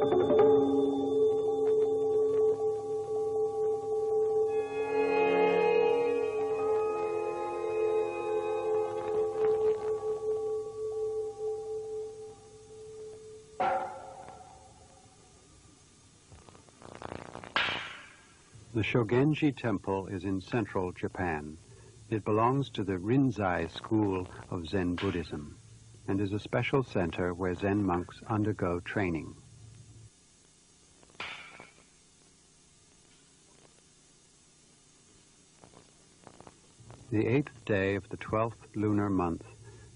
The Shogenji Temple is in central Japan. It belongs to the Rinzai school of Zen Buddhism and is a special center where Zen monks undergo training. The 8th day of the 12th lunar month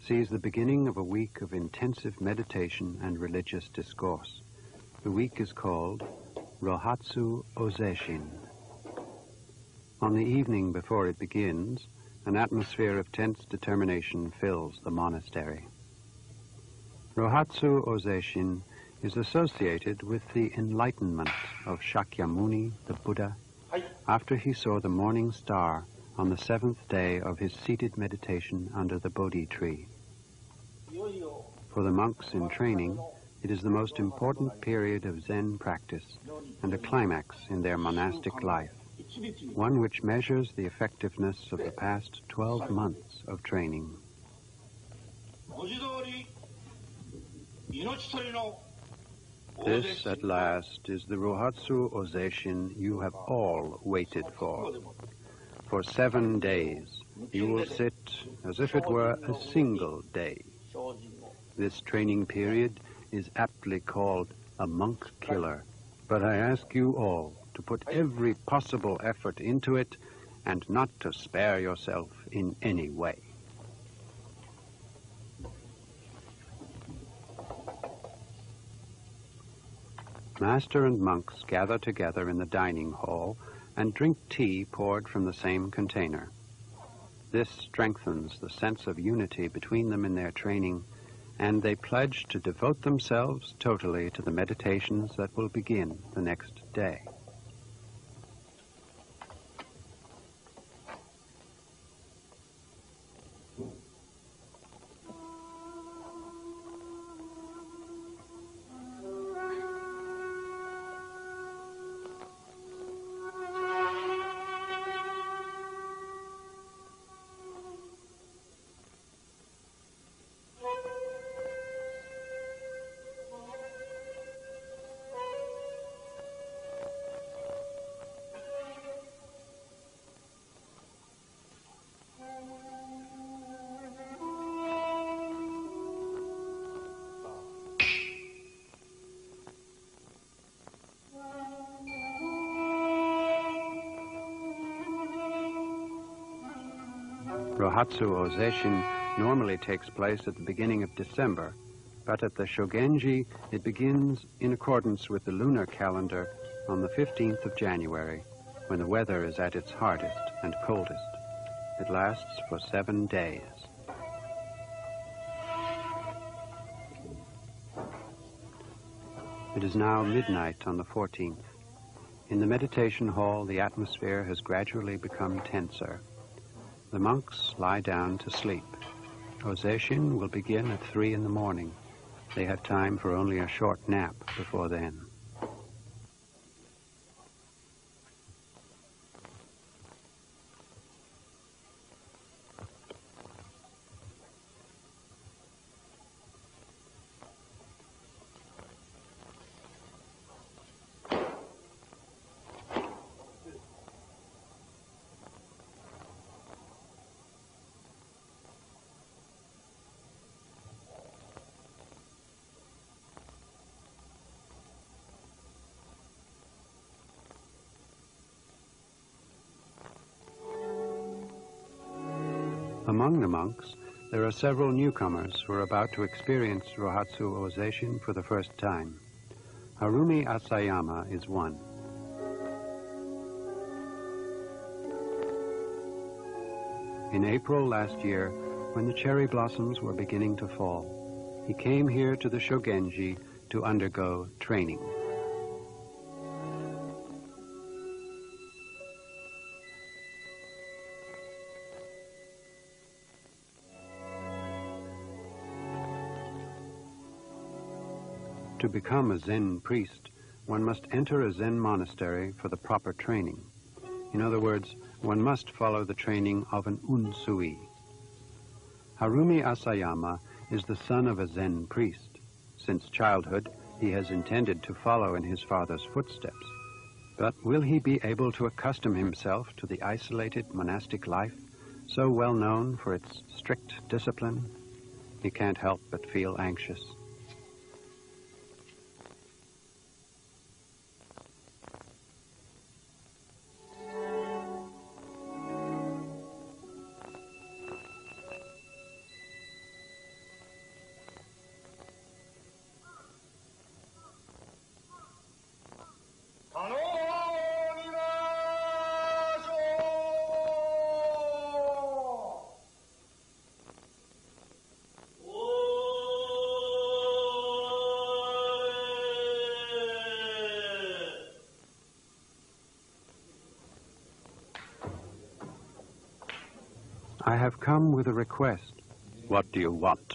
sees the beginning of a week of intensive meditation and religious discourse. The week is called Rohatsu Ozeshin. On the evening before it begins, an atmosphere of tense determination fills the monastery. Rohatsu Ozeshin is associated with the enlightenment of Shakyamuni, the Buddha, after he saw the morning star on the 7th day of his seated meditation under the Bodhi tree. For the monks in training, it is the most important period of Zen practice and a climax in their monastic life, one which measures the effectiveness of the past 12 months of training. This, at last, is the Rohatsu Ozeshin you have all waited for. For 7 days, you will sit as if it were a single day. This training period is aptly called a monk killer, but I ask you all to put every possible effort into it and not to spare yourself in any way. Master and monks gather together in the dining hall and drink tea poured from the same container. This strengthens the sense of unity between them in their training, and they pledge to devote themselves totally to the meditations that will begin the next day. Rohatsu Ozeshin normally takes place at the beginning of December, but at the Shogenji it begins in accordance with the lunar calendar on the 15th of January, when the weather is at its hardest and coldest. It lasts for 7 days. It is now midnight on the 14th. In the meditation hall, the atmosphere has gradually become tenser. The monks lie down to sleep. Ozeshin will begin at 3 in the morning. They have time for only a short nap before then. Among the monks, there are several newcomers who are about to experience Rohatsu Ozeshin for the first time. Harumi Asayama is one. In April last year, when the cherry blossoms were beginning to fall, he came here to the Shogenji to undergo training. To become a Zen priest, one must enter a Zen monastery for the proper training. In other words, one must follow the training of an unsui. Harumi Asayama is the son of a Zen priest. Since childhood, he has intended to follow in his father's footsteps. But will he be able to accustom himself to the isolated monastic life, so well known for its strict discipline? He can't help but feel anxious. I have come with a request. What do you want?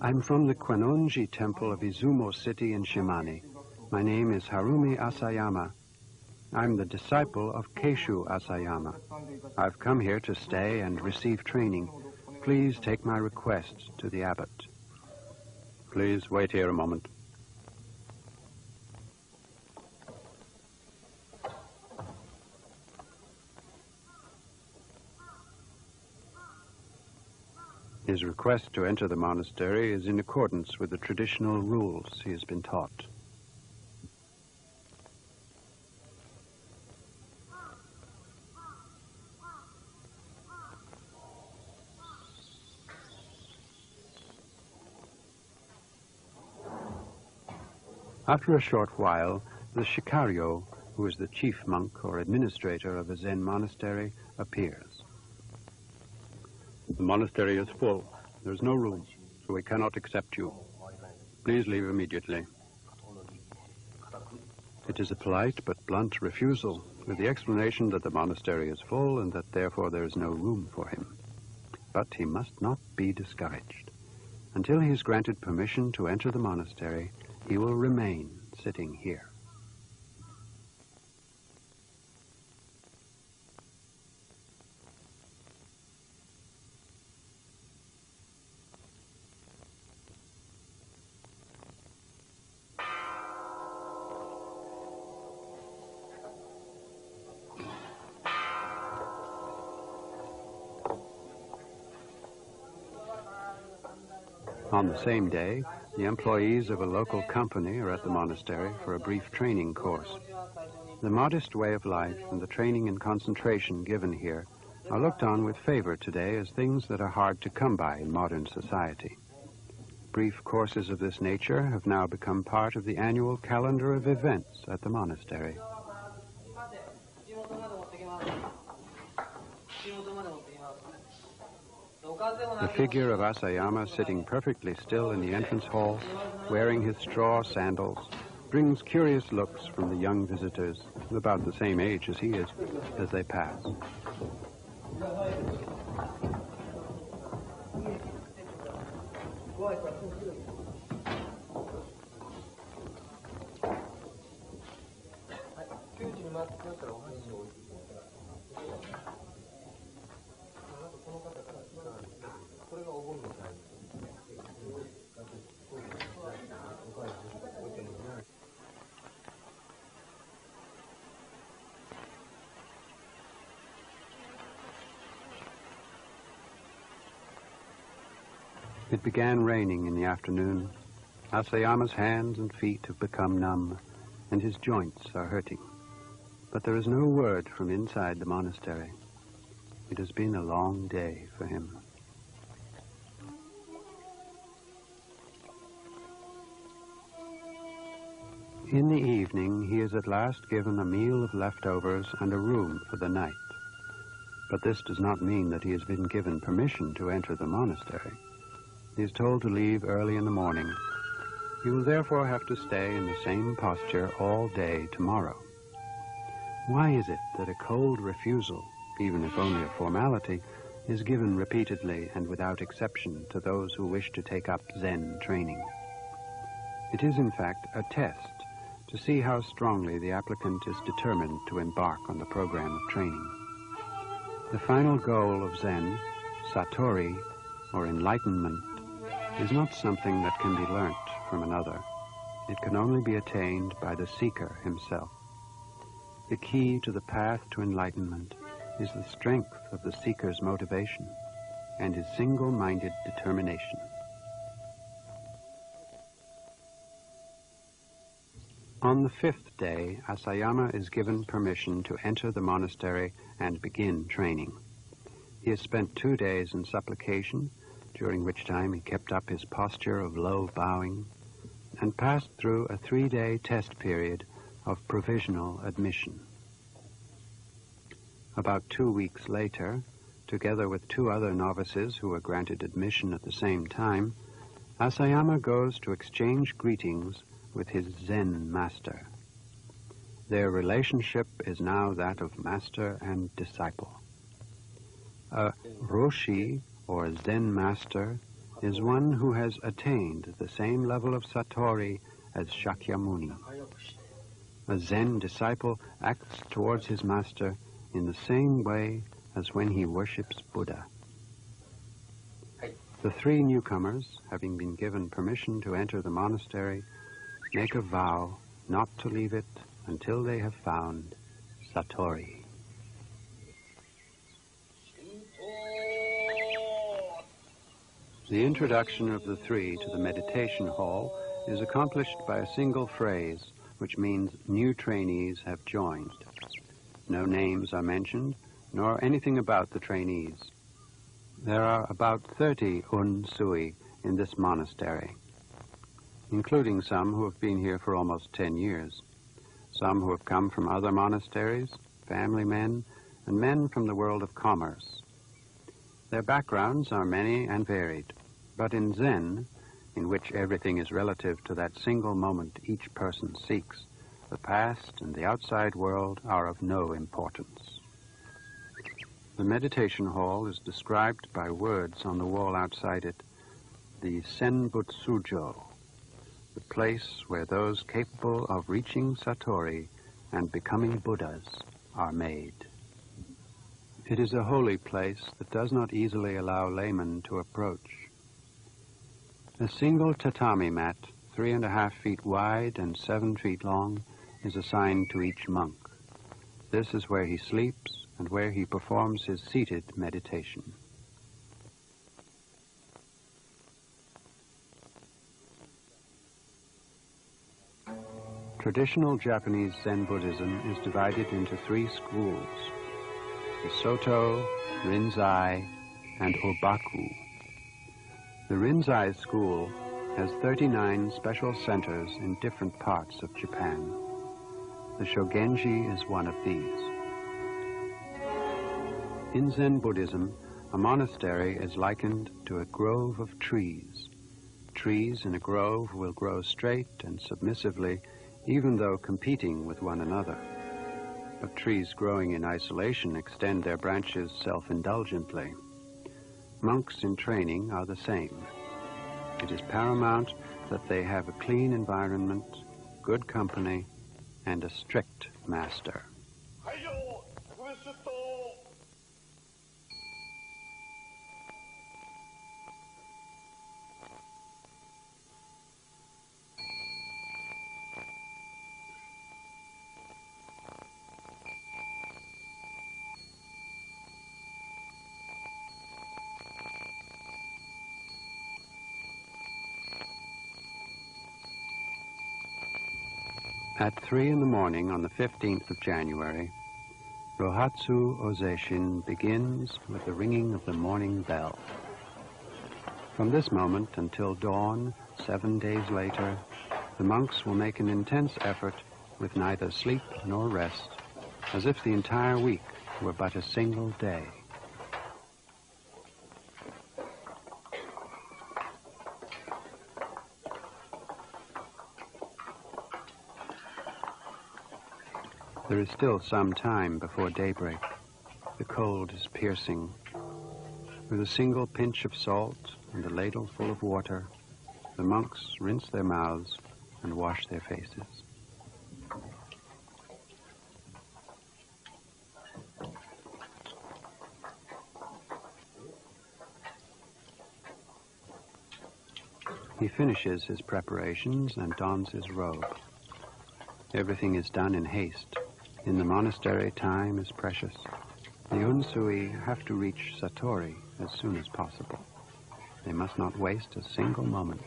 I'm from the Kwanonji Temple of Izumo City in Shimane. My name is Harumi Asayama. I'm the disciple of Keishu Asayama. I've come here to stay and receive training. Please take my request to the abbot. Please wait here a moment. His request to enter the monastery is in accordance with the traditional rules he has been taught. After a short while, the shikario, who is the chief monk or administrator of a Zen monastery, appears. The monastery is full. There is no room, so we cannot accept you. Please leave immediately. It is a polite but blunt refusal, with the explanation that the monastery is full and that therefore there is no room for him. But he must not be discouraged. Until he is granted permission to enter the monastery, he will remain sitting here. On the same day, the employees of a local company are at the monastery for a brief training course. The modest way of life and the training and concentration given here are looked on with favor today as things that are hard to come by in modern society. Brief courses of this nature have now become part of the annual calendar of events at the monastery. The figure of Asayama sitting perfectly still in the entrance hall, wearing his straw sandals, brings curious looks from the young visitors, about the same age as he is, as they pass. It began raining in the afternoon. Asayama's hands and feet have become numb, and his joints are hurting. But there is no word from inside the monastery. It has been a long day for him. In the evening, he is at last given a meal of leftovers and a room for the night. But this does not mean that he has been given permission to enter the monastery. He is told to leave early in the morning. He will therefore have to stay in the same posture all day tomorrow. Why is it that a cold refusal, even if only a formality, is given repeatedly and without exception to those who wish to take up Zen training? It is, in fact, a test to see how strongly the applicant is determined to embark on the program of training. The final goal of Zen, Satori, or enlightenment, is not something that can be learnt from another. It can only be attained by the seeker himself. The key to the path to enlightenment is the strength of the seeker's motivation and his single-minded determination. On the 5th day, Asayama is given permission to enter the monastery and begin training. He has spent 2 days in supplication, during which time he kept up his posture of low bowing, and passed through a 3-day test period of provisional admission. About 2 weeks later, together with 2 other novices who were granted admission at the same time, Asayama goes to exchange greetings with his Zen master. Their relationship is now that of master and disciple. A Roshi, or Zen master, is one who has attained the same level of Satori as Shakyamuni. A Zen disciple acts towards his master in the same way as when he worships Buddha. The 3 newcomers, having been given permission to enter the monastery, make a vow not to leave it until they have found Satori. The introduction of the 3 to the meditation hall is accomplished by a single phrase, which means new trainees have joined. No names are mentioned, nor anything about the trainees. There are about 30 unsui in this monastery, including some who have been here for almost 10 years, some who have come from other monasteries, family men, and men from the world of commerce. Their backgrounds are many and varied, but in Zen, in which everything is relative to that single moment each person seeks, the past and the outside world are of no importance. The meditation hall is described by words on the wall outside it, the Senbutsujo, the place where those capable of reaching Satori and becoming Buddhas are made. It is a holy place that does not easily allow laymen to approach. A single tatami mat, 3.5 feet wide and 7 feet long, is assigned to each monk. This is where he sleeps and where he performs his seated meditation. Traditional Japanese Zen Buddhism is divided into 3 schools: the Soto, Rinzai, and Obaku. The Rinzai school has 39 special centers in different parts of Japan. The Shogenji is one of these. In Zen Buddhism, a monastery is likened to a grove of trees. Trees in a grove will grow straight and submissively, even though competing with one another. But trees growing in isolation extend their branches self-indulgently. Monks in training are the same. It is paramount that they have a clean environment, good company, and a strict master. At 3 in the morning on the 15th of January, Rohatsu Ozeshin begins with the ringing of the morning bell. From this moment until dawn, 7 days later, the monks will make an intense effort with neither sleep nor rest, as if the entire week were but a single day. There is still some time before daybreak. The cold is piercing. With a single pinch of salt and a ladle full of water, the monks rinse their mouths and wash their faces. He finishes his preparations and dons his robe. Everything is done in haste. In the monastery, time is precious. The unsui have to reach Satori as soon as possible. They must not waste a single moment.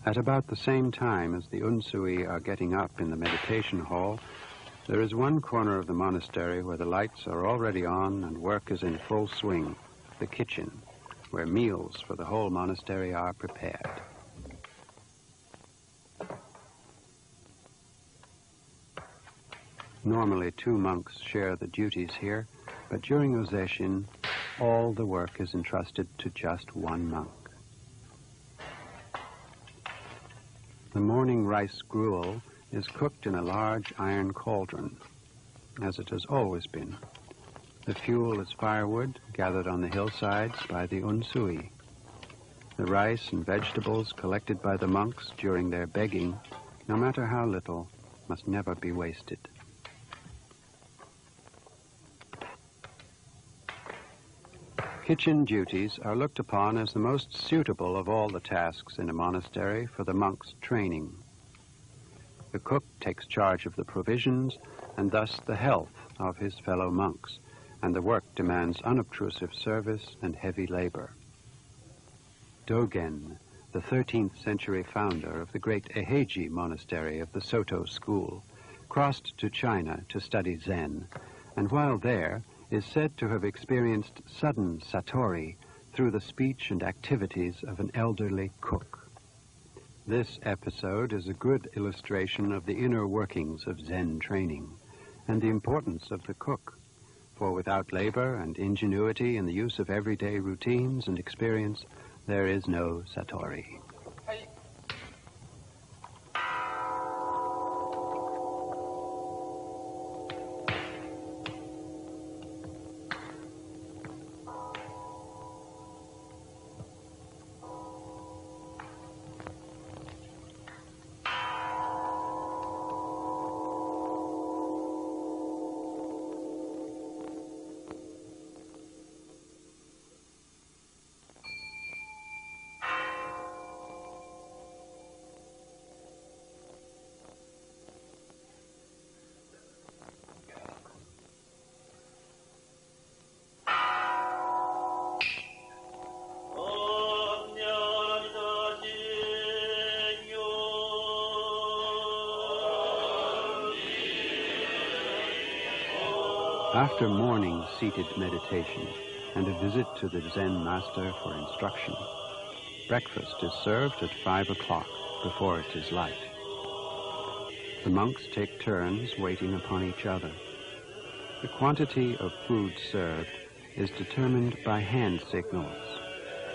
At about the same time as the unsui are getting up in the meditation hall, there is one corner of the monastery where the lights are already on and work is in full swing, the kitchen, where meals for the whole monastery are prepared. Normally 2 monks share the duties here, but during Ozeshin, all the work is entrusted to just one monk. The morning rice gruel is cooked in a large iron cauldron, as it has always been. The fuel is firewood gathered on the hillsides by the unsui. The rice and vegetables collected by the monks during their begging, no matter how little, must never be wasted. Kitchen duties are looked upon as the most suitable of all the tasks in a monastery for the monk's training. The cook takes charge of the provisions and thus the health of his fellow monks, and the work demands unobtrusive service and heavy labor. Dogen, the 13th century founder of the great Eheji monastery of the Soto school, crossed to China to study Zen, and while there, is said to have experienced sudden satori through the speech and activities of an elderly cook. This episode is a good illustration of the inner workings of Zen training and the importance of the cook, for without labor and ingenuity in the use of everyday routines and experience, there is no satori. After morning seated meditation and a visit to the Zen master for instruction, breakfast is served at 5 o'clock before it is light. The monks take turns waiting upon each other. The quantity of food served is determined by hand signals,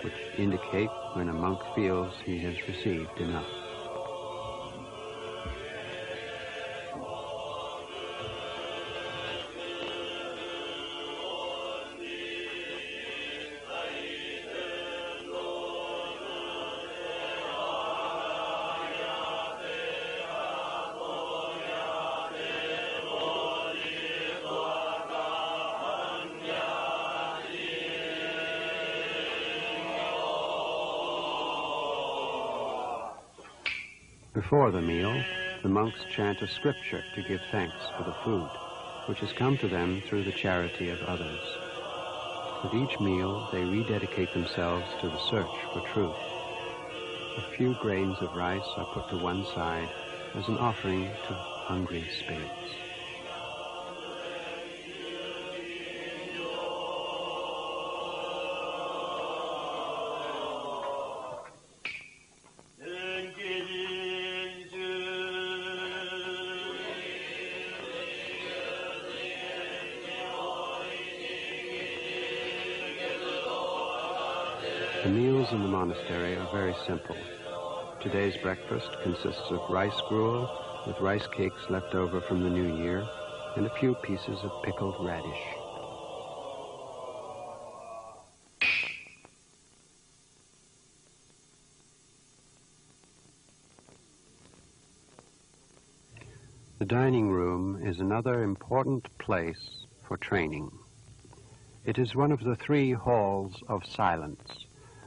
which indicate when a monk feels he has received enough. Before the meal, the monks chant a scripture to give thanks for the food, which has come to them through the charity of others. With each meal, they rededicate themselves to the search for truth. A few grains of rice are put to one side as an offering to hungry spirits. The meals in the monastery are very simple. Today's breakfast consists of rice gruel with rice cakes left over from the new year and a few pieces of pickled radish. The dining room is another important place for training. It is one of the 3 halls of silence,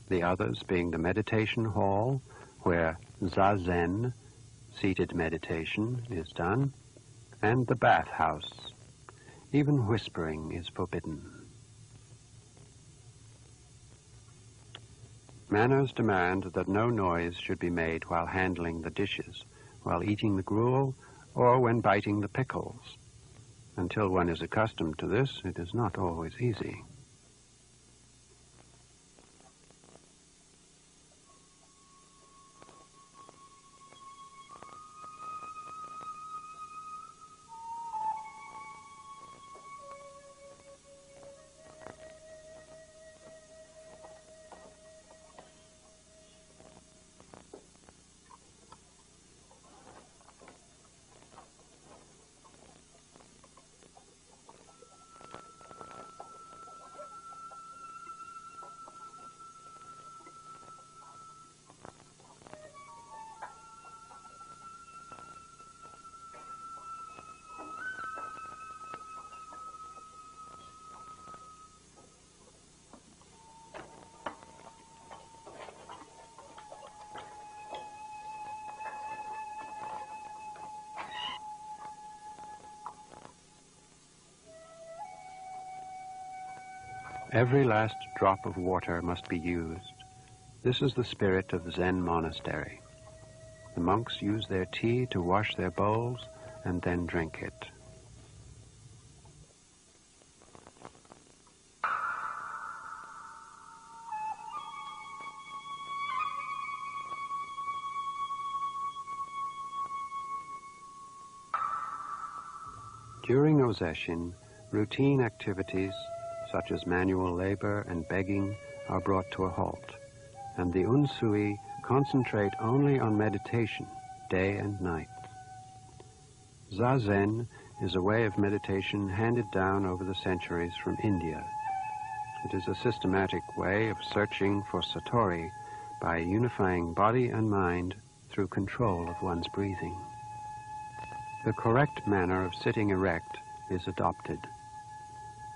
the others being the meditation hall, where zazen, seated meditation, is done, and the bathhouse. Even whispering is forbidden. Manners demand that no noise should be made while handling the dishes, while eating the gruel, or when biting the pickles. Until one is accustomed to this, it is not always easy. Every last drop of water must be used. This is the spirit of the Zen monastery. The monks use their tea to wash their bowls and then drink it. During Ozeshin, routine activities such as manual labor and begging are brought to a halt, and the unsui concentrate only on meditation, day and night. Zazen is a way of meditation handed down over the centuries from India. It is a systematic way of searching for satori by unifying body and mind through control of one's breathing. The correct manner of sitting erect is adopted.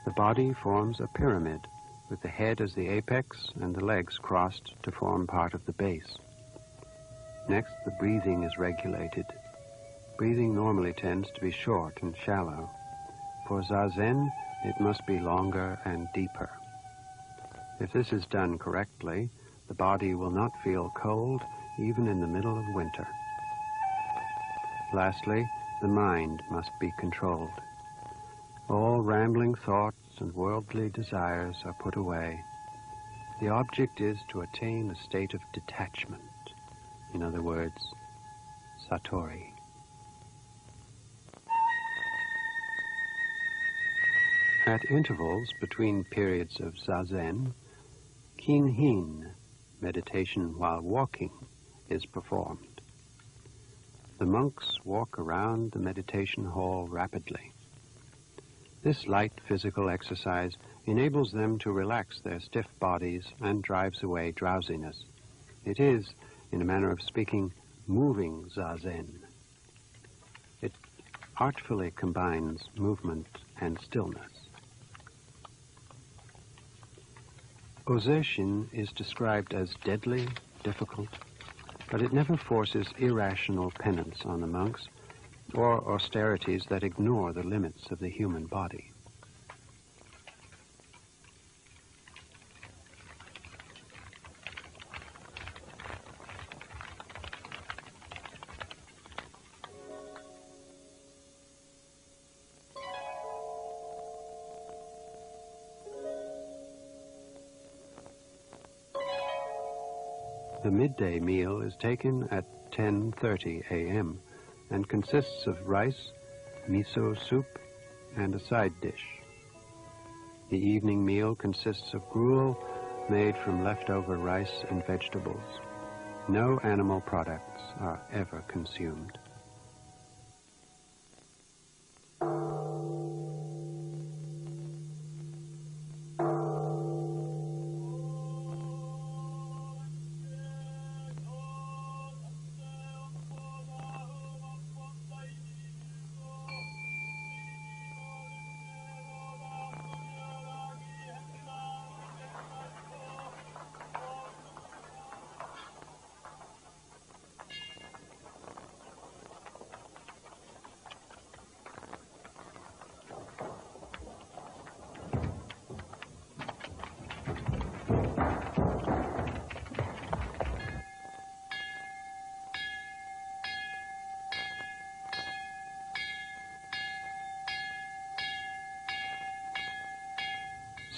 The body forms a pyramid, with the head as the apex and the legs crossed to form part of the base. Next, the breathing is regulated. Breathing normally tends to be short and shallow. For Zazen, it must be longer and deeper. If this is done correctly, the body will not feel cold even in the middle of winter. Lastly, the mind must be controlled. All rambling thoughts and worldly desires are put away. The object is to attain a state of detachment. In other words, satori. At intervals between periods of zazen, kinhin, meditation while walking, is performed. The monks walk around the meditation hall rapidly. This light physical exercise enables them to relax their stiff bodies and drives away drowsiness. It is, in a manner of speaking, moving zazen. It artfully combines movement and stillness. Ozeshin is described as deadly, difficult, but it never forces irrational penance on the monks or austerities that ignore the limits of the human body. The midday meal is taken at 10:30 a.m. and consists of rice, miso soup, and a side dish. The evening meal consists of gruel made from leftover rice and vegetables. No animal products are ever consumed.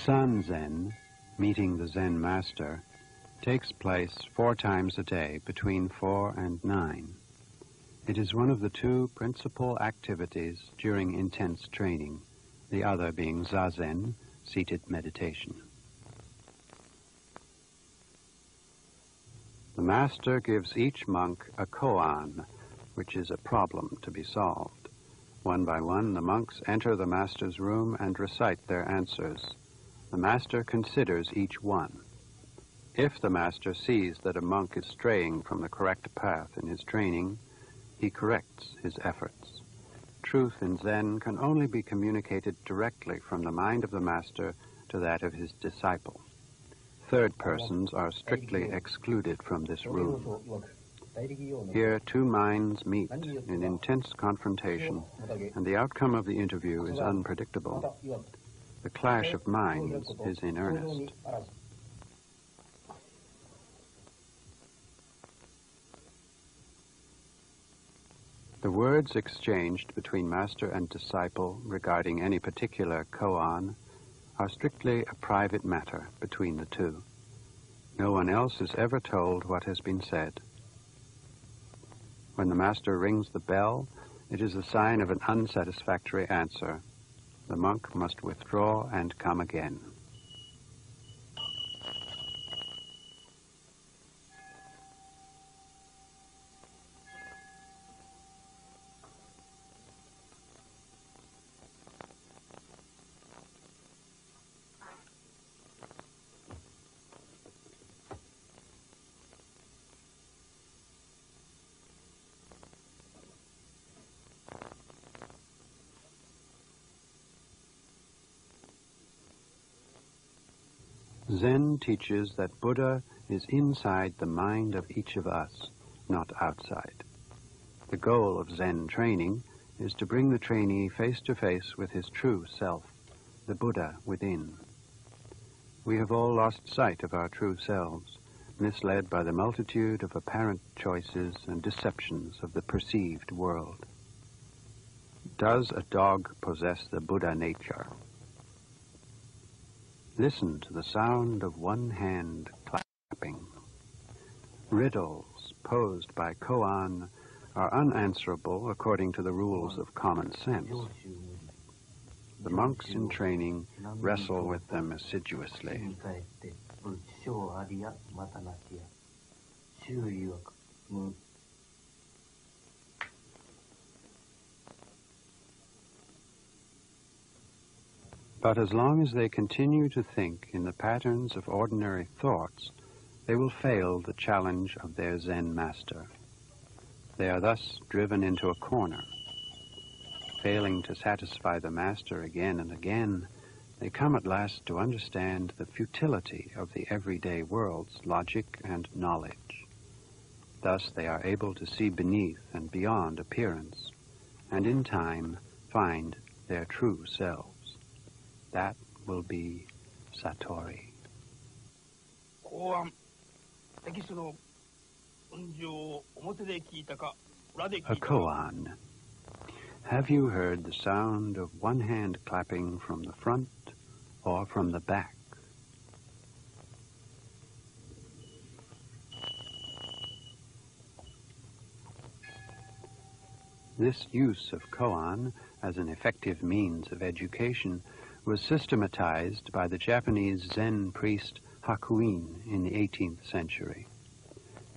San Zen, meeting the Zen master, takes place 4 times a day between 4 and 9. It is one of the 2 principal activities during intense training, the other being zazen, seated meditation. The master gives each monk a koan, which is a problem to be solved. One by one, the monks enter the master's room and recite their answers. The master considers each one. If the master sees that a monk is straying from the correct path in his training, he corrects his efforts. Truth in Zen can only be communicated directly from the mind of the master to that of his disciple. Third persons are strictly excluded from this room. Here, 2 minds meet in intense confrontation, and the outcome of the interview is unpredictable. The clash of minds is in earnest. The words exchanged between master and disciple regarding any particular koan are strictly a private matter between the 2. No one else is ever told what has been said. When the master rings the bell, it is a sign of an unsatisfactory answer. The monk must withdraw and come again. Zen teaches that Buddha is inside the mind of each of us, not outside. The goal of Zen training is to bring the trainee face to face with his true self, the Buddha within. We have all lost sight of our true selves, misled by the multitude of apparent choices and deceptions of the perceived world. Does a dog possess the Buddha nature? Listen to the sound of one hand clapping. Riddles posed by koan are unanswerable according to the rules of common sense. The monks in training wrestle with them assiduously. But as long as they continue to think in the patterns of ordinary thoughts, they will fail the challenge of their Zen master. They are thus driven into a corner. Failing to satisfy the master again and again, they come at last to understand the futility of the everyday world's logic and knowledge. Thus they are able to see beneath and beyond appearance, and in time find their true selves. That will be Satori. A koan. Have you heard the sound of one hand clapping from the front or from the back? This use of koan as an effective means of education was systematized by the Japanese Zen priest Hakuin in the 18th century.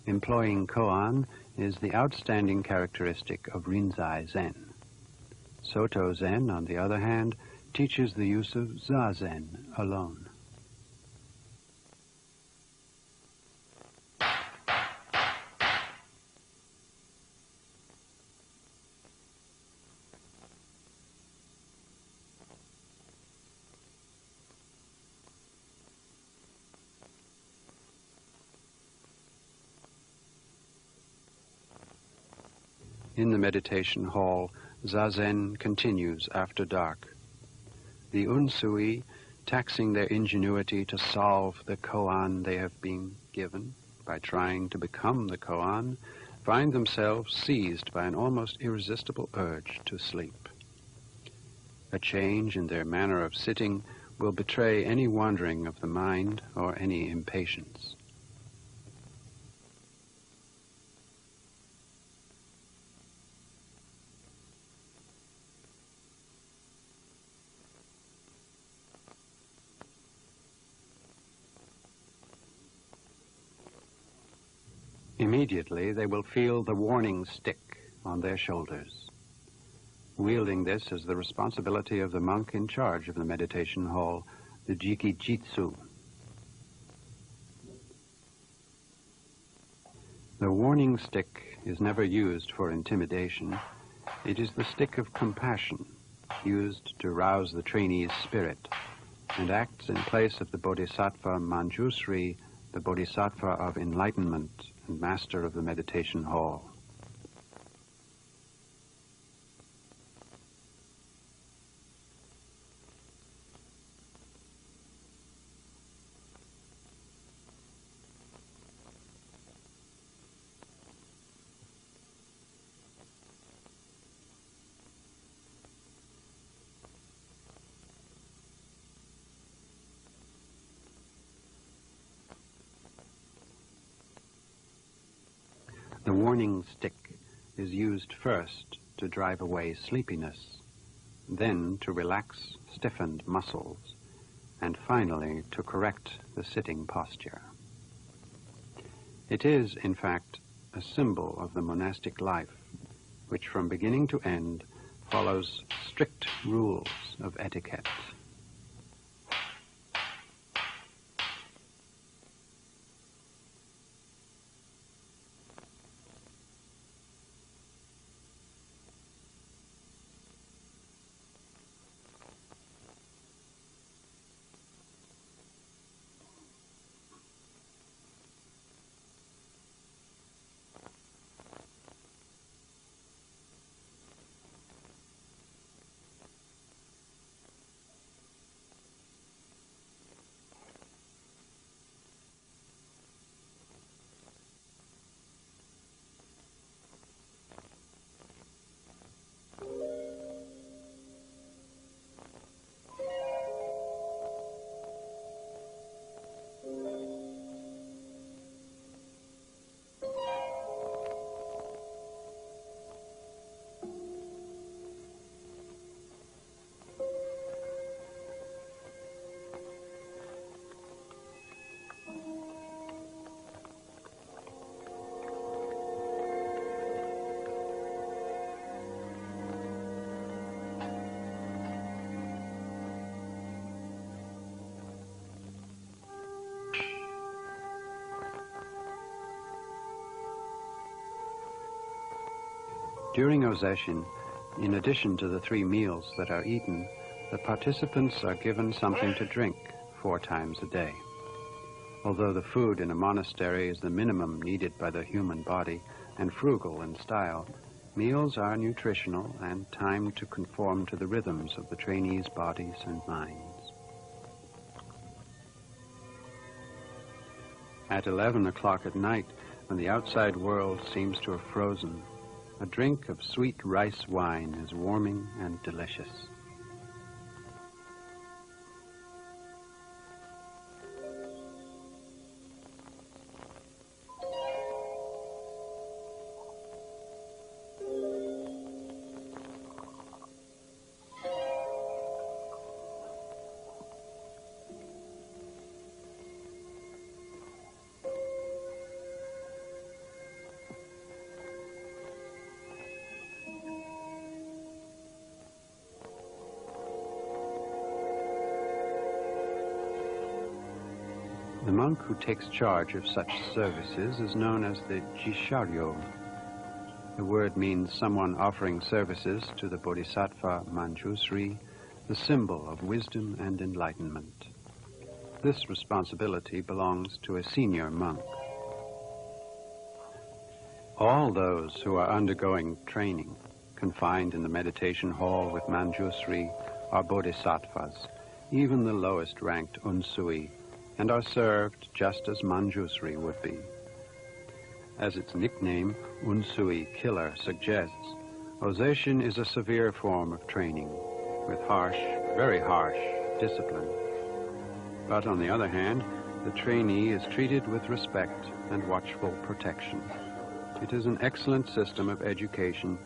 Employing koan is the outstanding characteristic of Rinzai Zen. Soto Zen, on the other hand, teaches the use of zazen alone. In the meditation hall, zazen continues after dark. The unsui, taxing their ingenuity to solve the koan they have been given by trying to become the koan, find themselves seized by an almost irresistible urge to sleep. A change in their manner of sitting will betray any wandering of the mind or any impatience. Immediately they will feel the warning stick on their shoulders. Wielding this is the responsibility of the monk in charge of the meditation hall, the jikijitsu. The warning stick is never used for intimidation. It is the stick of compassion, used to rouse the trainee's spirit, and acts in place of the bodhisattva Manjusri, the bodhisattva of enlightenment and master of the meditation hall. The warning stick is used first to drive away sleepiness, then to relax stiffened muscles, and finally to correct the sitting posture. It is, in fact, a symbol of the monastic life, which from beginning to end follows strict rules of etiquette. During Ozeshin, in addition to the 3 meals that are eaten, the participants are given something to drink 4 times a day. Although the food in a monastery is the minimum needed by the human body and frugal in style, meals are nutritional and timed to conform to the rhythms of the trainees' bodies and minds. At 11 o'clock at night, when the outside world seems to have frozen, a drink of sweet rice wine is warming and delicious. monk who takes charge of such services is known as the Jisharyo. The word means someone offering services to the Bodhisattva Manjusri, the symbol of wisdom and enlightenment. This responsibility belongs to a senior monk. All those who are undergoing training, confined in the meditation hall with Manjusri, are bodhisattvas, even the lowest ranked unsui, and are served just as Manjusri would be. As its nickname, Unsui Killer, suggests, Ozeshin is a severe form of training, with harsh, very harsh, discipline. But on the other hand, the trainee is treated with respect and watchful protection. It is an excellent system of education,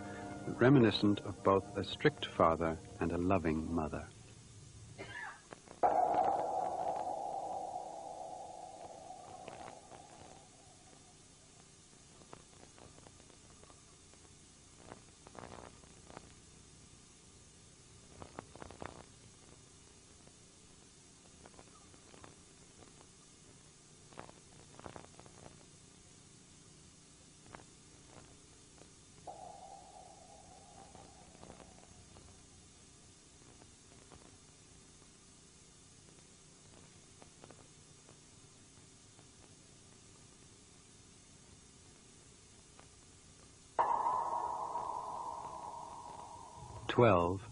reminiscent of both a strict father and a loving mother.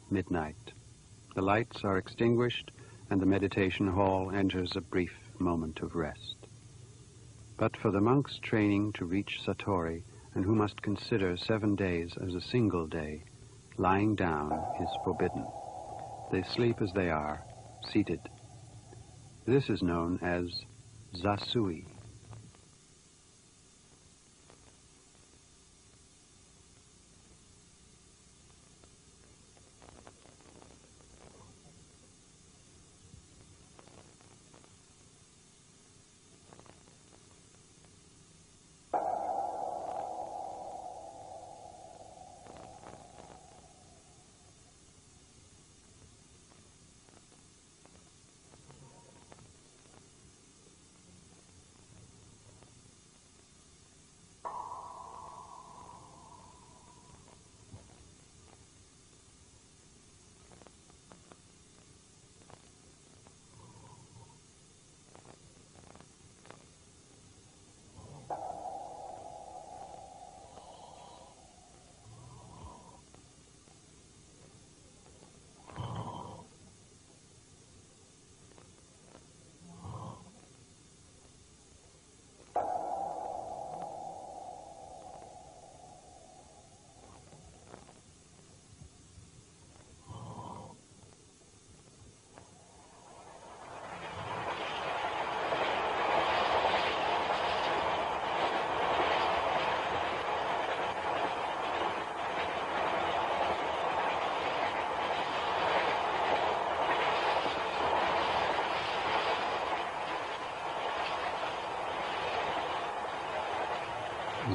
Midnight. The lights are extinguished and the meditation hall enters a brief moment of rest. But for the monks training to reach Satori and who must consider 7 days as a single day, lying down is forbidden. They sleep as they are, seated. This is known as Zasui.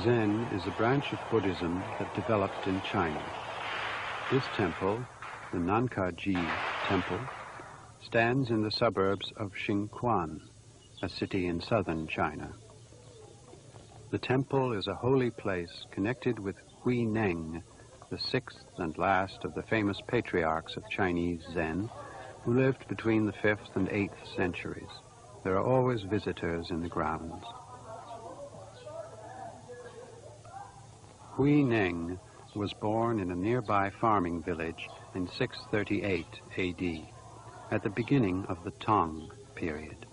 Zen is a branch of Buddhism that developed in China. This temple, the Nankaji Temple, stands in the suburbs of Xingquan, a city in southern China. The temple is a holy place connected with Hui Neng, the sixth and last of the famous patriarchs of Chinese Zen, who lived between the 5th and 8th centuries. There are always visitors in the grounds. Hui Neng was born in a nearby farming village in 638 AD, at the beginning of the Tang period.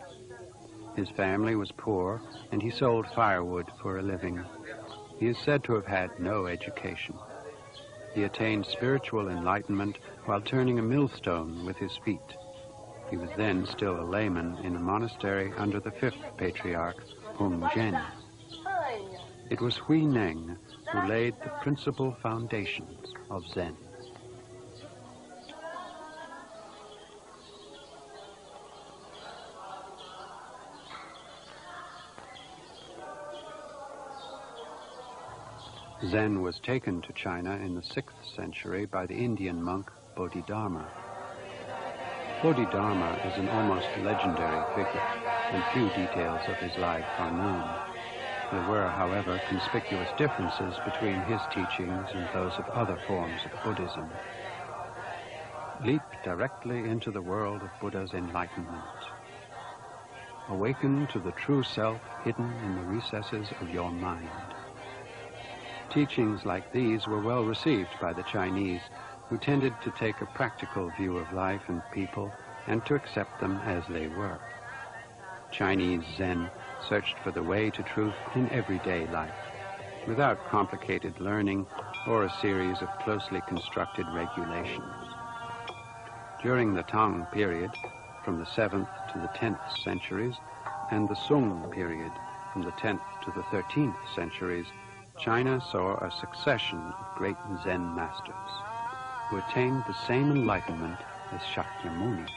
His family was poor, and he sold firewood for a living. He is said to have had no education. He attained spiritual enlightenment while turning a millstone with his feet. He was then still a layman in a monastery under the 5th patriarch, Hung Zhen. It was Hui Neng who laid the principal foundations of Zen. Zen was taken to China in the 6th century by the Indian monk Bodhidharma. Bodhidharma is an almost legendary figure. and few details of his life are known. There were, however, conspicuous differences between his teachings and those of other forms of Buddhism. Leap directly into the world of Buddha's enlightenment. Awaken to the true self hidden in the recesses of your mind. Teachings like these were well received by the Chinese, who tended to take a practical view of life and people and to accept them as they were. Chinese Zen searched for the way to truth in everyday life, without complicated learning or a series of closely constructed regulations. During the Tang period, from the 7th to the 10th centuries, and the Sung period, from the 10th to the 13th centuries, China saw a succession of great Zen masters, who attained the same enlightenment as Shakyamuni.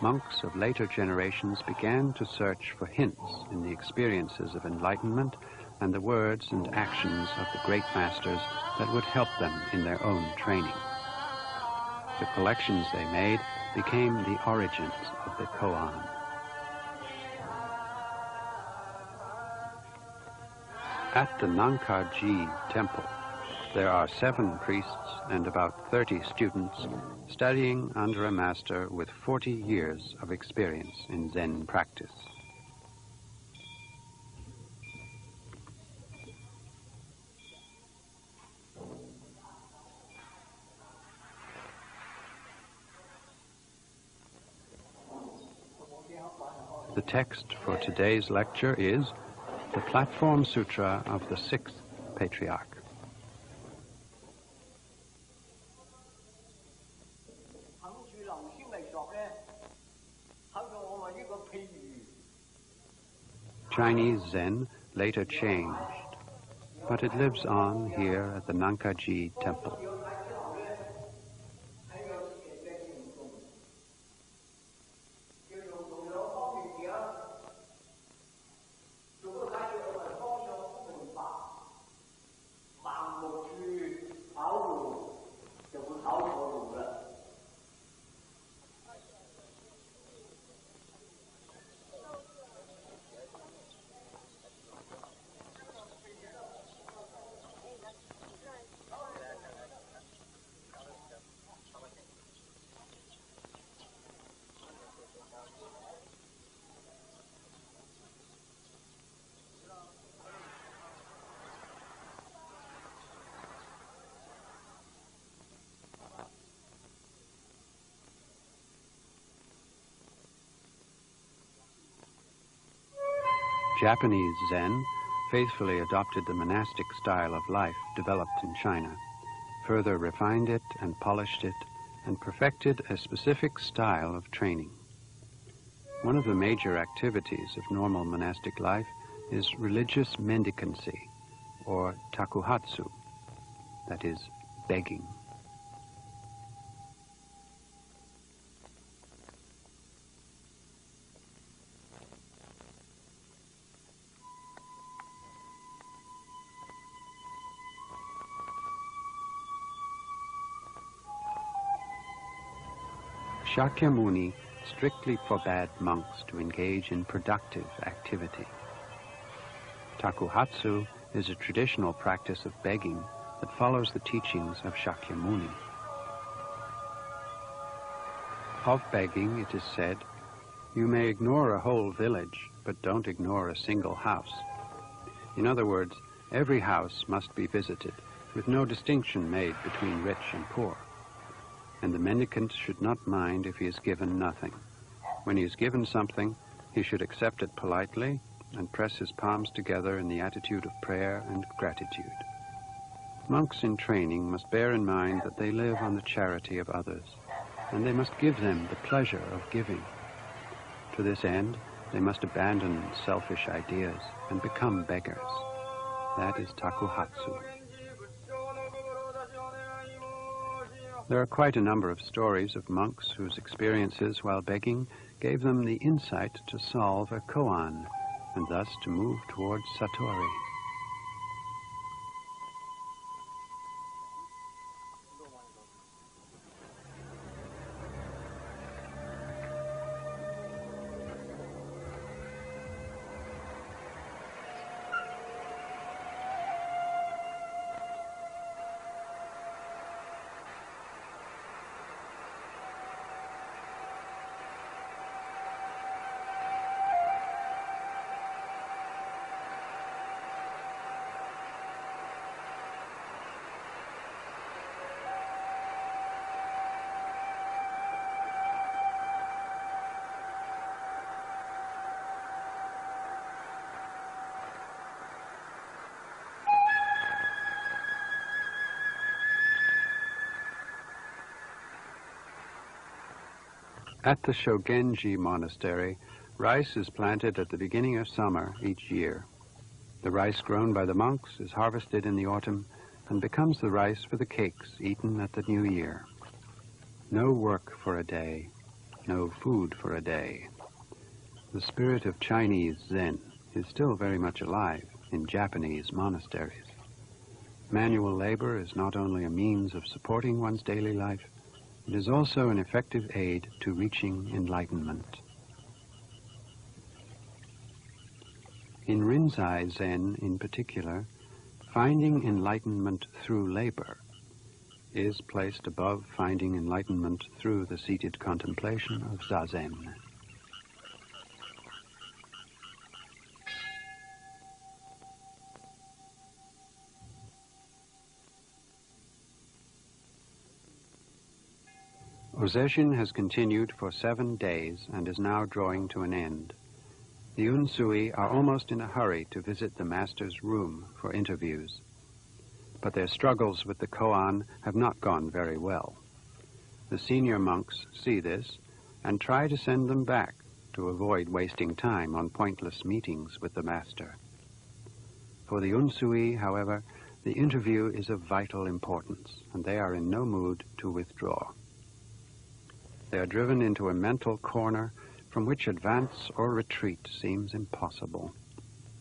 Monks of later generations began to search for hints in the experiences of enlightenment and the words and actions of the great masters that would help them in their own training. The collections they made became the origins of the koan. At the Nankaji temple, there are 7 priests and about 30 students studying under a master with 40 years of experience in Zen practice. The text for today's lecture is the Platform Sutra of the 6th Patriarch. Chinese Zen later changed, but it lives on here at the Nankaji temple. Japanese Zen faithfully adopted the monastic style of life developed in China, further refined it and polished it, and perfected a specific style of training. One of the major activities of normal monastic life is religious mendicancy, or takuhatsu, that is, begging. Shakyamuni strictly forbade monks to engage in productive activity. Takuhatsu is a traditional practice of begging that follows the teachings of Shakyamuni. Of begging, it is said, "You may ignore a whole village, but don't ignore a single house." In other words, every house must be visited, with no distinction made between rich and poor. And the mendicant should not mind if he is given nothing. When he is given something, he should accept it politely and press his palms together in the attitude of prayer and gratitude. Monks in training must bear in mind that they live on the charity of others, and they must give them the pleasure of giving. To this end, they must abandon selfish ideas and become beggars. That is takuhatsu. There are quite a number of stories of monks whose experiences while begging gave them the insight to solve a koan, and thus to move towards satori. At the Shogenji monastery, rice is planted at the beginning of summer each year. The rice grown by the monks is harvested in the autumn and becomes the rice for the cakes eaten at the new year. No work for a day, no food for a day. The spirit of Chinese Zen is still very much alive in Japanese monasteries. Manual labor is not only a means of supporting one's daily life, it is also an effective aid to reaching enlightenment. In Rinzai Zen in particular, finding enlightenment through labor is placed above finding enlightenment through the seated contemplation of Zazen. Ozeshin has continued for 7 days and is now drawing to an end. The Unsui are almost in a hurry to visit the master's room for interviews, but their struggles with the koan have not gone very well. The senior monks see this and try to send them back to avoid wasting time on pointless meetings with the master. For the Unsui, however, the interview is of vital importance, and they are in no mood to withdraw. They are driven into a mental corner from which advance or retreat seems impossible.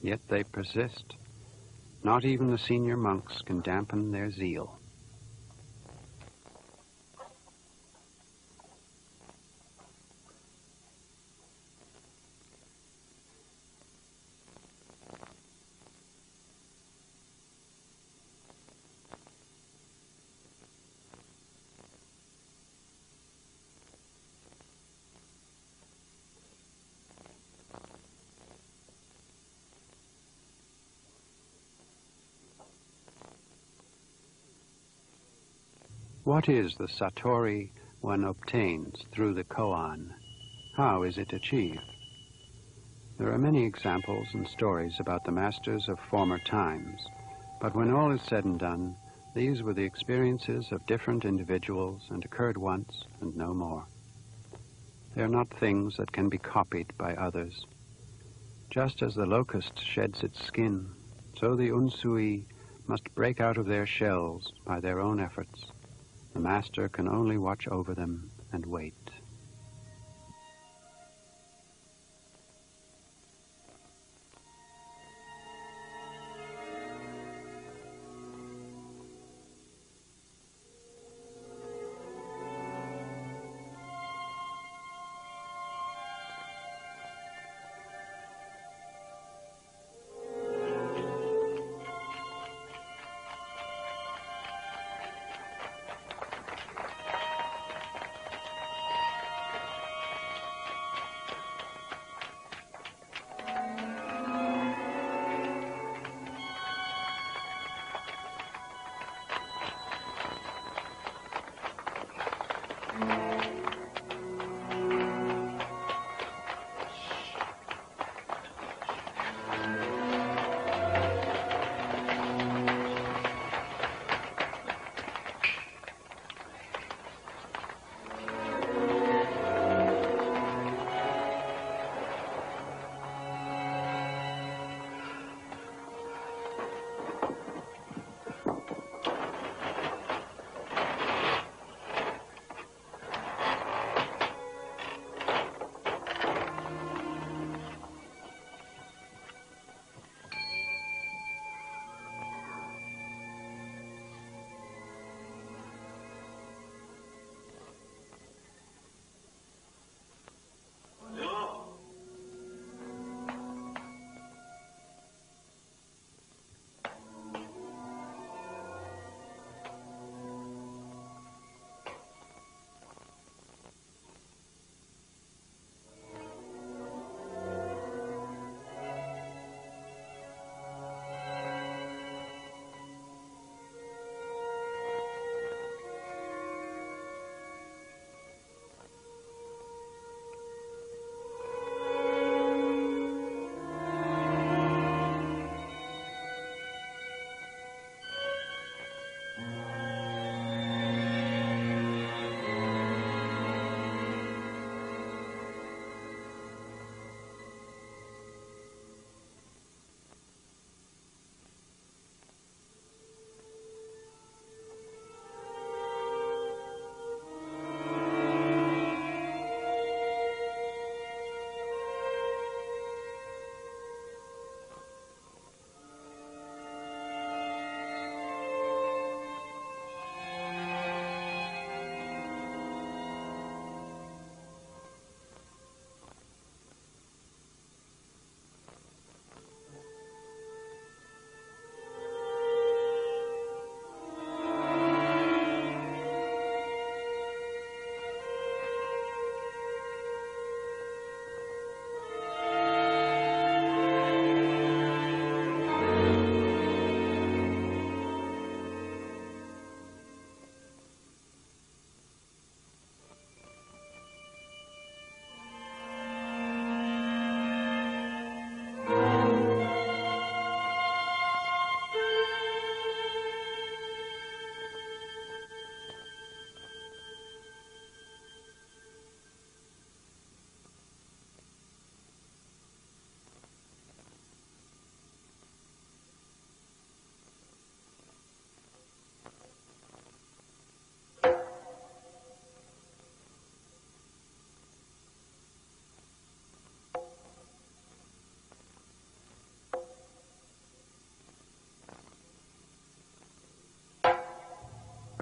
Yet they persist. Not even the senior monks can dampen their zeal. What is the satori one obtains through the koan? How is it achieved? There are many examples and stories about the masters of former times, but when all is said and done, these were the experiences of different individuals and occurred once and no more. They are not things that can be copied by others. Just as the locust sheds its skin, so the Unsui must break out of their shells by their own efforts. The master can only watch over them and wait.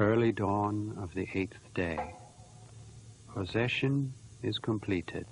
Early dawn of the 8th day. Possession is completed.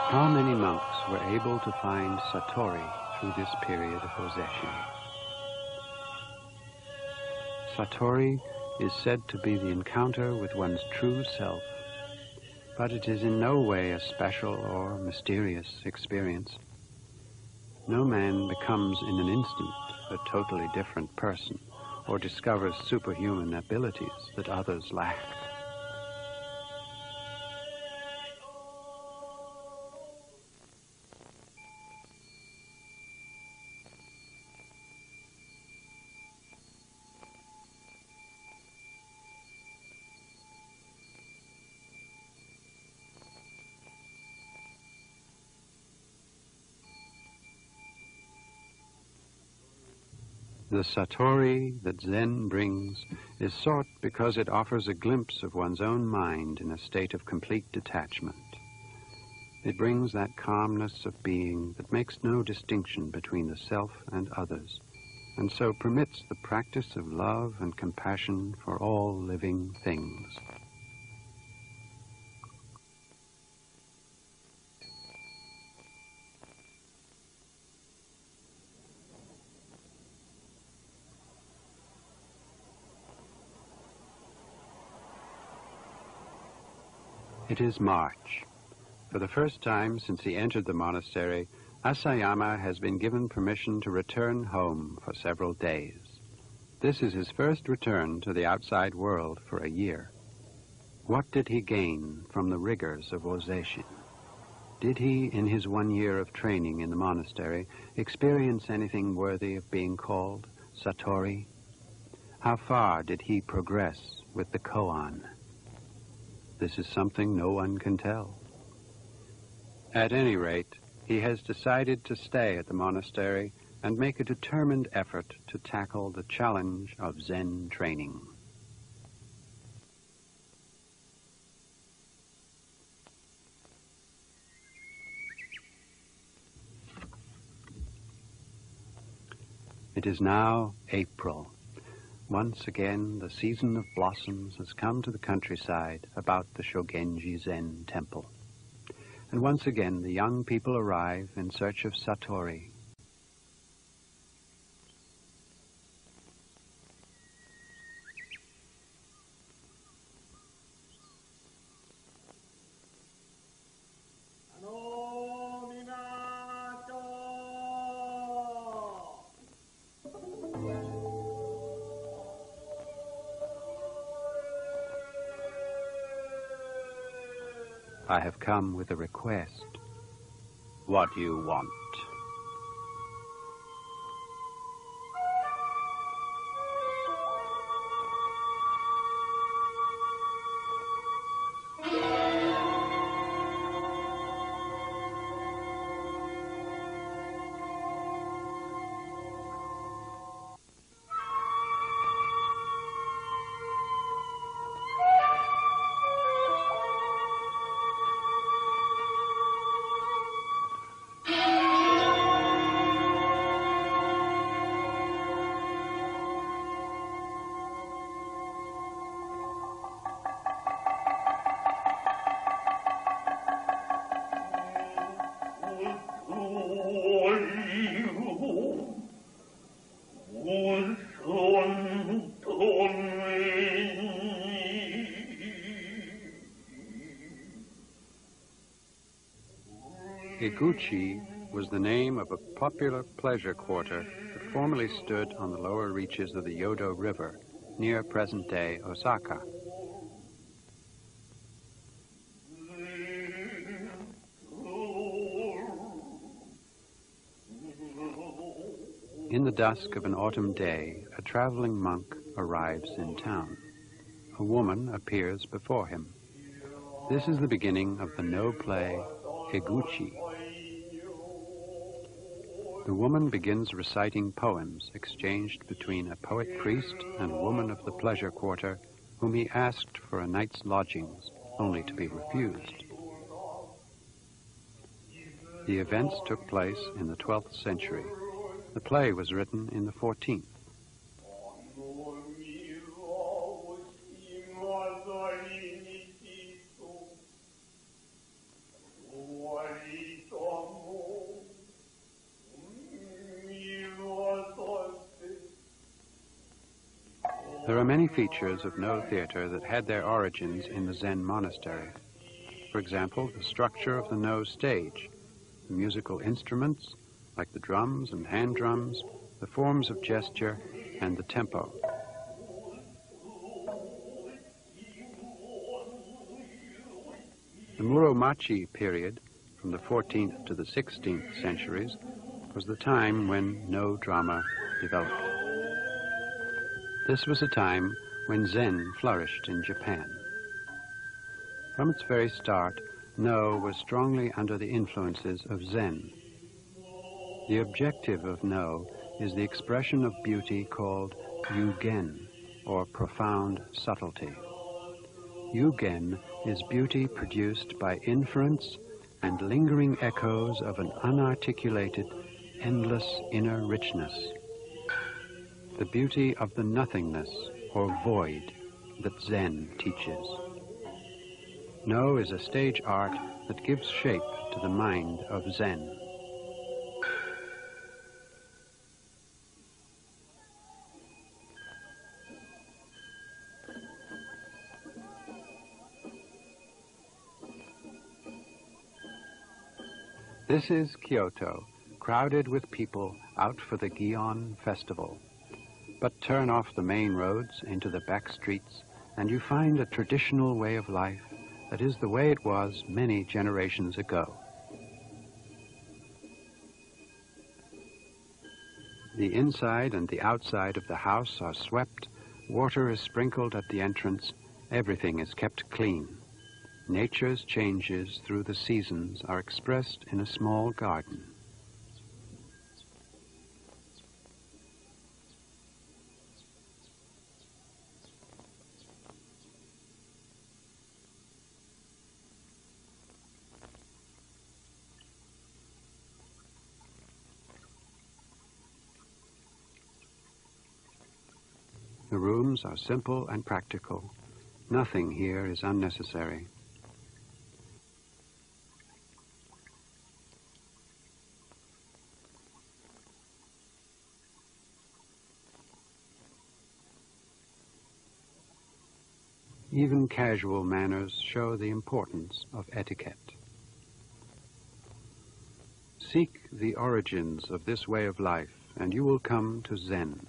How many monks were able to find Satori through this period of possession? Satori is said to be the encounter with one's true self, but it is in no way a special or mysterious experience. No man becomes in an instant a totally different person or discovers superhuman abilities that others lack. The Satori that Zen brings is sought because it offers a glimpse of one's own mind in a state of complete detachment. It brings that calmness of being that makes no distinction between the self and others, and so permits the practice of love and compassion for all living things. It is March. For the first time since he entered the monastery, Asayama has been given permission to return home for several days. This is his first return to the outside world for a year. What did he gain from the rigors of Ozeshin? Did he, in his 1 year of training in the monastery, experience anything worthy of being called Satori? How far did he progress with the koan? This is something no one can tell. At any rate, he has decided to stay at the monastery and make a determined effort to tackle the challenge of Zen training. It is now April. Once again, the season of blossoms has come to the countryside about the Shogenji Zen temple. and once again the young people arrive in search of Satori. I have come with a request. What do you want? Eguchi was the name of a popular pleasure quarter that formerly stood on the lower reaches of the Yodo River, near present-day Osaka. In the dusk of an autumn day, a traveling monk arrives in town. A woman appears before him. This is the beginning of the No play, Eguchi. The woman begins reciting poems exchanged between a poet-priest and woman of the pleasure quarter whom he asked for a night's lodgings, only to be refused. The events took place in the 12th century. The play was written in the 14th. There are many features of No theatre that had their origins in the Zen monastery. For example, the structure of the No stage, the musical instruments, like the drums and hand drums, the forms of gesture, and the tempo. The Muromachi period, from the 14th to the 16th centuries, was the time when No drama developed. This was a time when Zen flourished in Japan. From its very start, No was strongly under the influences of Zen. The objective of No is the expression of beauty called yugen, or profound subtlety. Yugen is beauty produced by inference and lingering echoes of an unarticulated, endless inner richness. The beauty of the nothingness, or void, that Zen teaches. No is a stage art that gives shape to the mind of Zen. This is Kyoto, crowded with people out for the Gion Festival. But turn off the main roads into the back streets, and you find a traditional way of life that is the way it was many generations ago. The inside and the outside of the house are swept, water is sprinkled at the entrance, everything is kept clean. Nature's changes through the seasons are expressed in a small garden. The rooms are simple and practical. Nothing here is unnecessary. Even casual manners show the importance of etiquette. Seek the origins of this way of life, and you will come to Zen.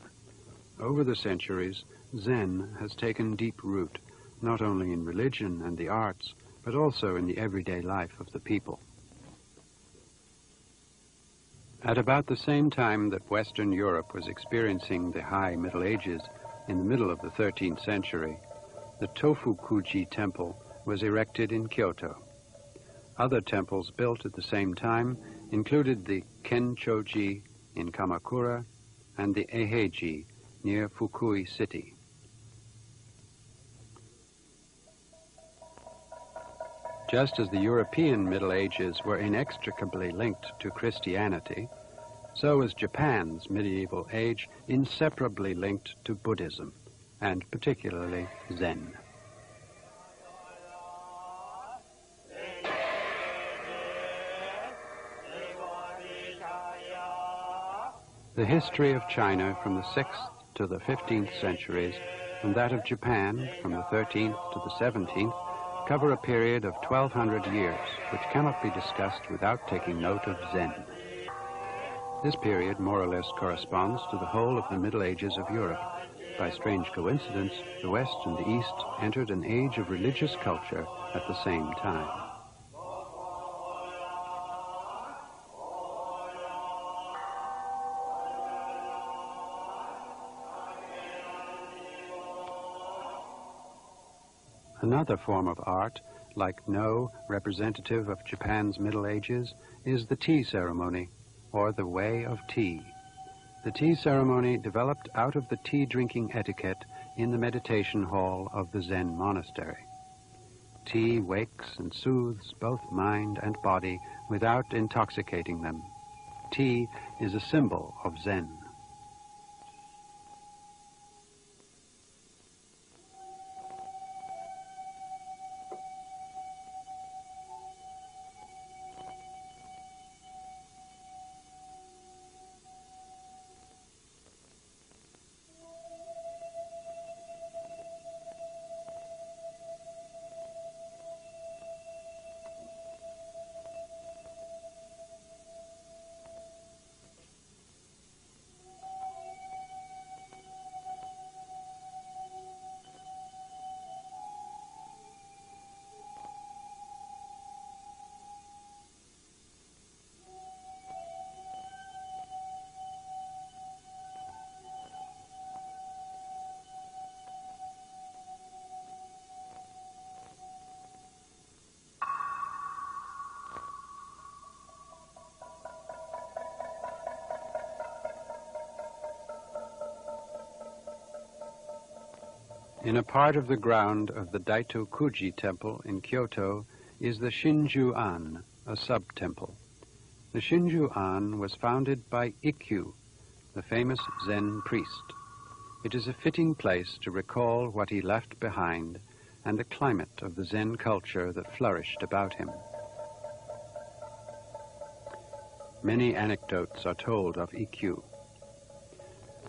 Over the centuries, Zen has taken deep root, not only in religion and the arts, but also in the everyday life of the people. At about the same time that Western Europe was experiencing the high Middle Ages, in the middle of the 13th century, the Tofukuji temple was erected in Kyoto. Other temples built at the same time included the Kenchoji in Kamakura and the Eiheiji near Fukui City. Just as the European Middle Ages were inextricably linked to Christianity, so was Japan's medieval age inseparably linked to Buddhism, and particularly Zen. The history of China from the 6th to the 15th centuries, and that of Japan from the 13th to the 17th, cover a period of 1,200 years, which cannot be discussed without taking note of Zen. This period more or less corresponds to the whole of the Middle Ages of Europe. By strange coincidence, the West and the East entered an age of religious culture at the same time. Another form of art, like no representative of Japan's Middle Ages, is the tea ceremony, or the way of tea. The tea ceremony developed out of the tea-drinking etiquette in the meditation hall of the Zen monastery. Tea wakes and soothes both mind and body without intoxicating them. Tea is a symbol of Zen. In a part of the ground of the Daito-kuji temple in Kyoto is the Shinju-an, a sub-temple. The Shinju-an was founded by Ikkyu, the famous Zen priest. It is a fitting place to recall what he left behind and the climate of the Zen culture that flourished about him. Many anecdotes are told of Ikkyu.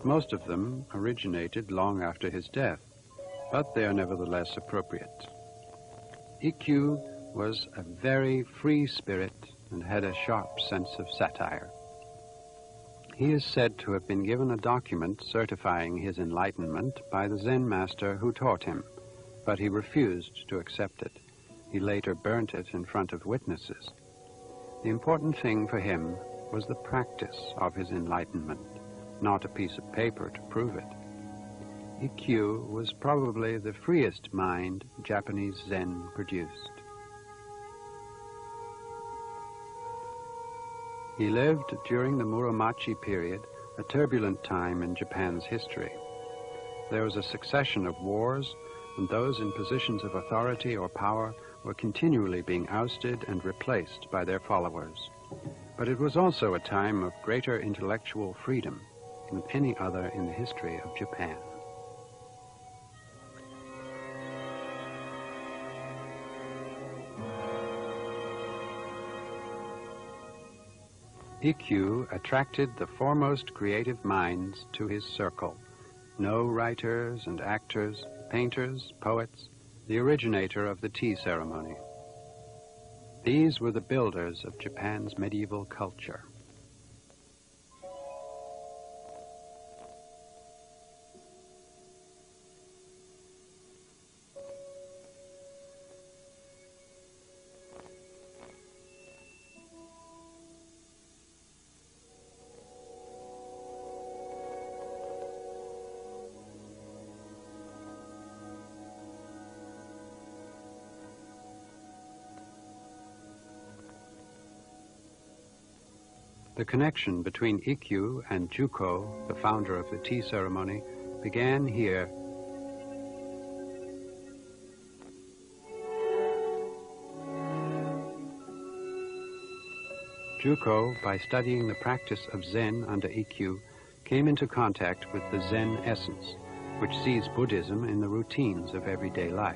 Most of them originated long after his death, but they are nevertheless appropriate. Ikkyu was a very free spirit and had a sharp sense of satire. He is said to have been given a document certifying his enlightenment by the Zen master who taught him, but he refused to accept it. He later burnt it in front of witnesses. The important thing for him was the practice of his enlightenment, not a piece of paper to prove it. Ikkyu was probably the freest mind Japanese Zen produced. He lived during the Muromachi period, a turbulent time in Japan's history. There was a succession of wars, and those in positions of authority or power were continually being ousted and replaced by their followers. But it was also a time of greater intellectual freedom than any other in the history of Japan. Ikkyu attracted the foremost creative minds to his circle. No writers and actors, painters, poets, the originator of the tea ceremony. These were the builders of Japan's medieval culture. The connection between Ikkyu and Juko, the founder of the tea ceremony, began here. Juko, by studying the practice of Zen under Ikkyu, came into contact with the Zen essence, which sees Buddhism in the routines of everyday life.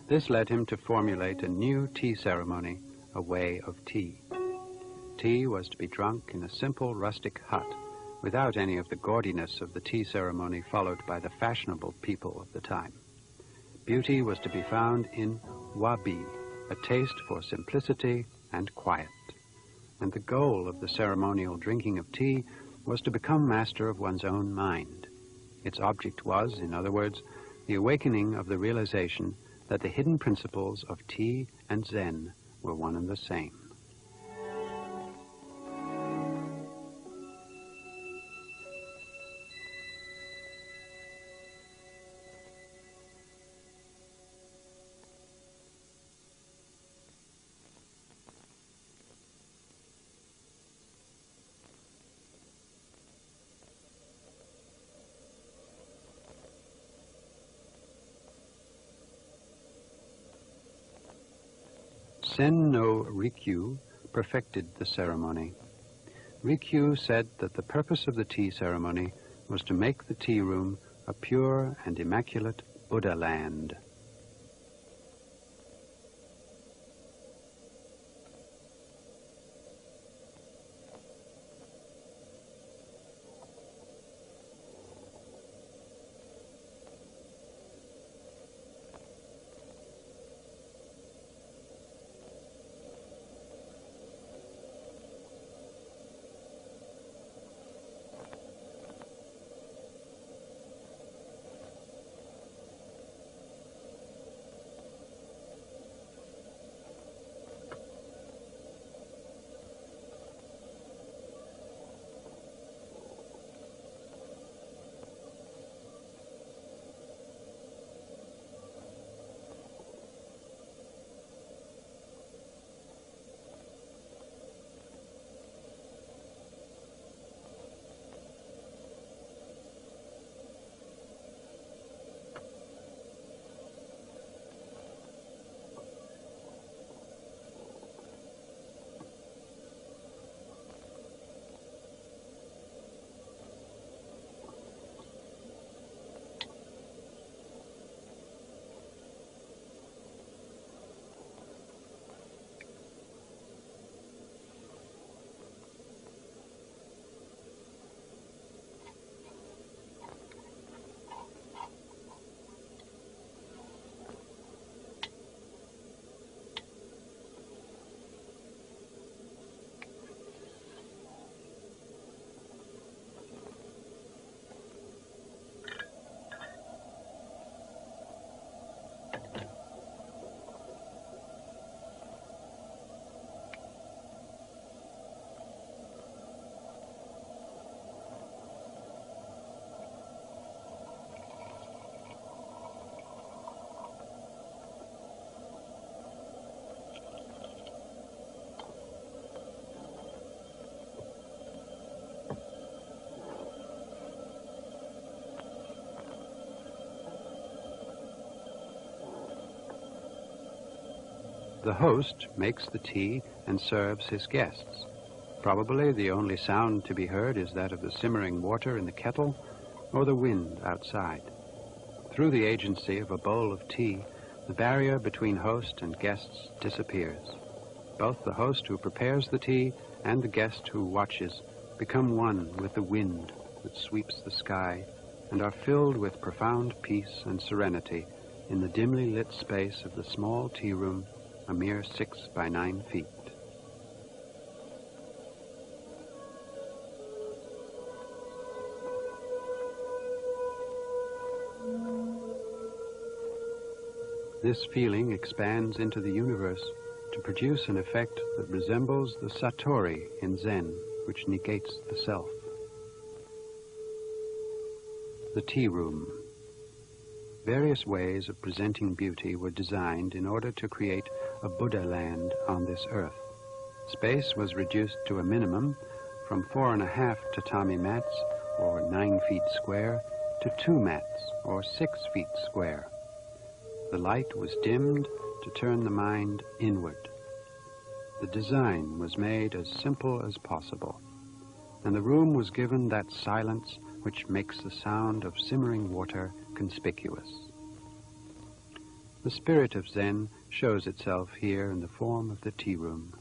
This led him to formulate a new tea ceremony, a way of tea. Tea was to be drunk in a simple rustic hut, without any of the gaudiness of the tea ceremony followed by the fashionable people of the time. Beauty was to be found in wabi, a taste for simplicity and quiet. And the goal of the ceremonial drinking of tea was to become master of one's own mind. Its object was, in other words, the awakening of the realization that the hidden principles of tea and Zen were one and the same. Sen no Rikyu perfected the ceremony. Rikyu said that the purpose of the tea ceremony was to make the tea room a pure and immaculate Buddha land. The host makes the tea and serves his guests. Probably the only sound to be heard is that of the simmering water in the kettle or the wind outside. Through the agency of a bowl of tea, the barrier between host and guests disappears. Both the host who prepares the tea and the guest who watches become one with the wind that sweeps the sky and are filled with profound peace and serenity in the dimly lit space of the small tea room, a mere 6 by 9 feet. This feeling expands into the universe to produce an effect that resembles the satori in Zen, which negates the self. The tea room. Various ways of presenting beauty were designed in order to create a Buddha land on this earth. Space was reduced to a minimum from 4.5 tatami mats, or 9 feet square, to 2 mats, or 6 feet square. The light was dimmed to turn the mind inward. The design was made as simple as possible, and the room was given that silence which makes the sound of simmering water conspicuous. The spirit of Zen shows itself here in the form of the tea room.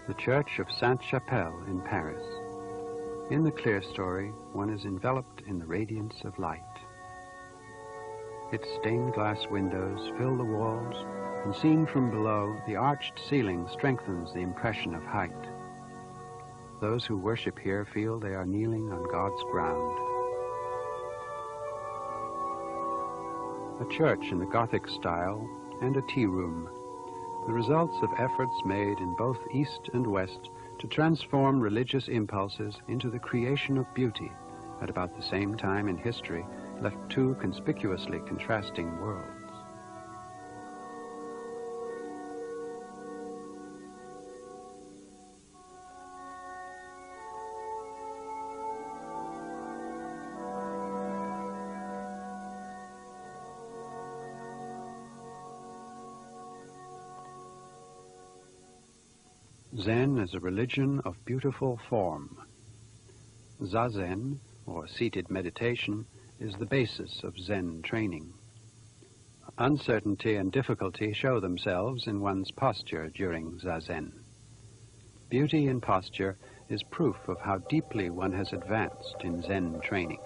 The Church of Sainte-Chapelle in Paris. In the clear story, one is enveloped in the radiance of light. Its stained glass windows fill the walls, and seen from below, the arched ceiling strengthens the impression of height. Those who worship here feel they are kneeling on God's ground. A church in the Gothic style and a tea room, the results of efforts made in both East and West to transform religious impulses into the creation of beauty at about the same time in history left two conspicuously contrasting worlds. Zen is a religion of beautiful form. Zazen, or seated meditation, is the basis of Zen training. Uncertainty and difficulty show themselves in one's posture during Zazen. Beauty in posture is proof of how deeply one has advanced in Zen training.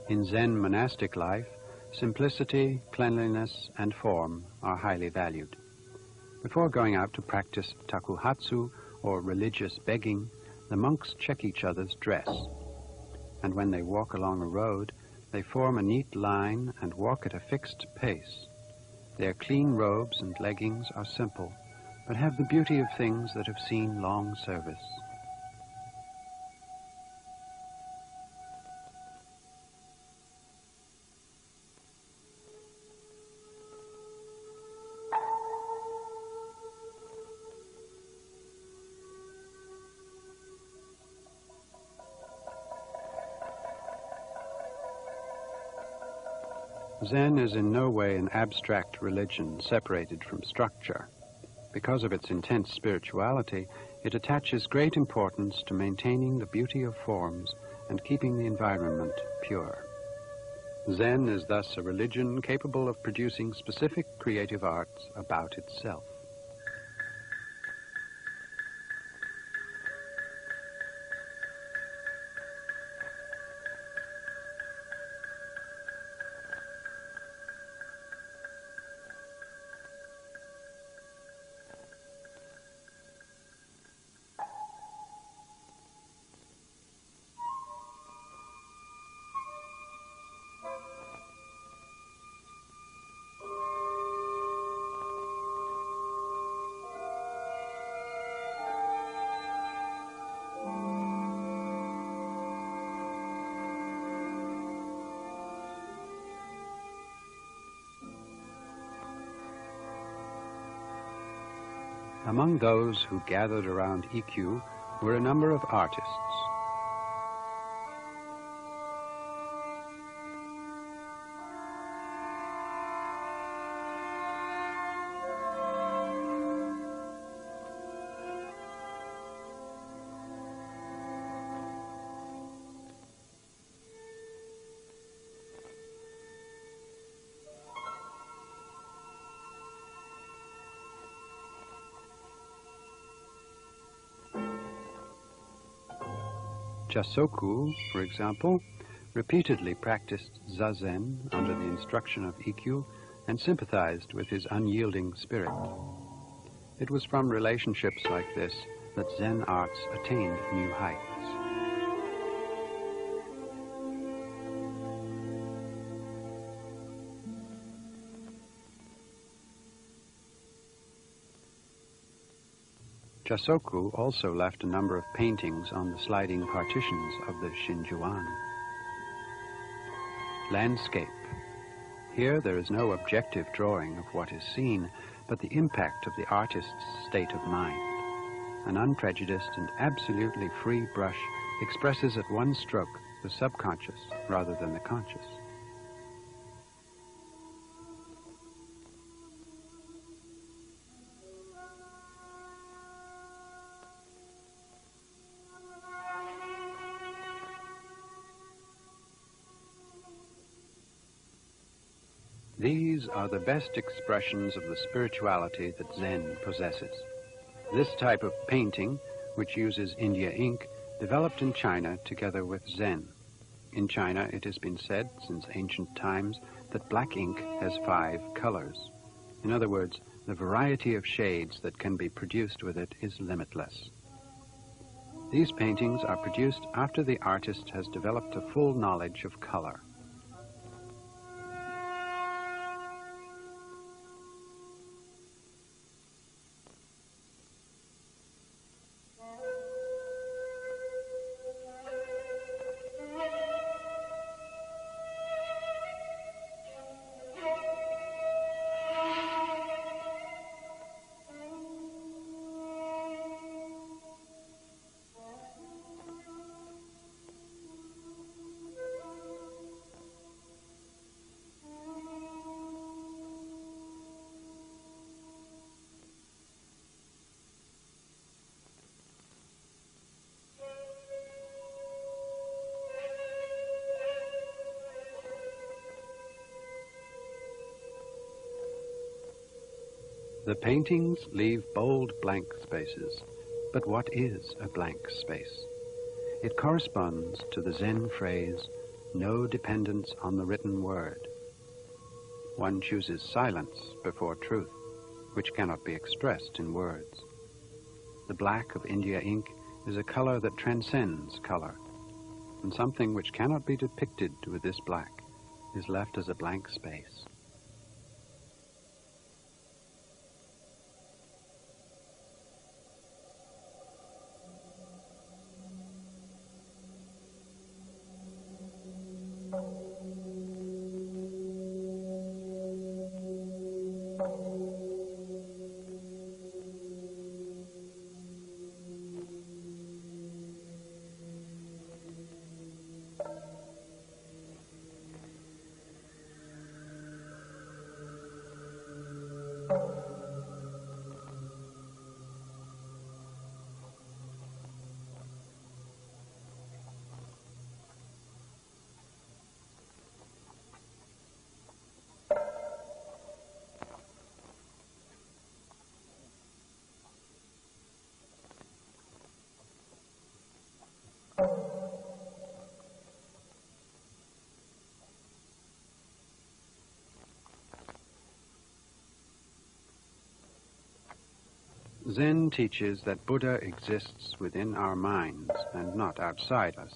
In Zen monastic life, simplicity, cleanliness, and form are highly valued. Before going out to practice takuhatsu, or religious begging, the monks check each other's dress. And when they walk along a road, they form a neat line and walk at a fixed pace. Their clean robes and leggings are simple, but have the beauty of things that have seen long service. Zen is in no way an abstract religion separated from structure. Because of its intense spirituality, it attaches great importance to maintaining the beauty of forms and keeping the environment pure. Zen is thus a religion capable of producing specific creative arts about itself. Among those who gathered around Ikkyu were a number of artists. Jasoku, for example, repeatedly practiced zazen under the instruction of Ikkyu and sympathized with his unyielding spirit. It was from relationships like this that Zen arts attained new heights. Jasoku also left a number of paintings on the sliding partitions of the Shinjuan. Landscape. Here there is no objective drawing of what is seen, but the impact of the artist's state of mind. An unprejudiced and absolutely free brush expresses at one stroke the subconscious rather than the conscious. These are the best expressions of the spirituality that Zen possesses. This type of painting, which uses India ink, developed in China together with Zen. In China, it has been said since ancient times that black ink has 5 colors. In other words, the variety of shades that can be produced with it is limitless. These paintings are produced after the artist has developed a full knowledge of color. The paintings leave bold blank spaces, but what is a blank space? It corresponds to the Zen phrase, no dependence on the written word. One chooses silence before truth, which cannot be expressed in words. The black of India ink is a color that transcends color, and something which cannot be depicted with this black is left as a blank space. Zen teaches that Buddha exists within our minds and not outside us.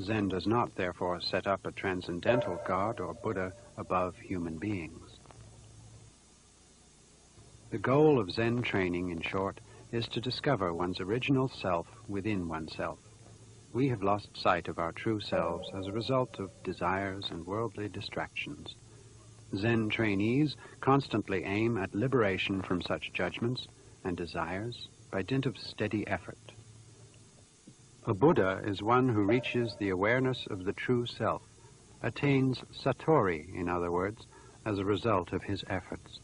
Zen does not, therefore, set up a transcendental God or Buddha above human beings. The goal of Zen training, in short, is to discover one's original self within oneself. We have lost sight of our true selves as a result of desires and worldly distractions. Zen trainees constantly aim at liberation from such judgments and desires by dint of steady effort. A Buddha is one who reaches the awareness of the true self, attains satori, in other words, as a result of his efforts.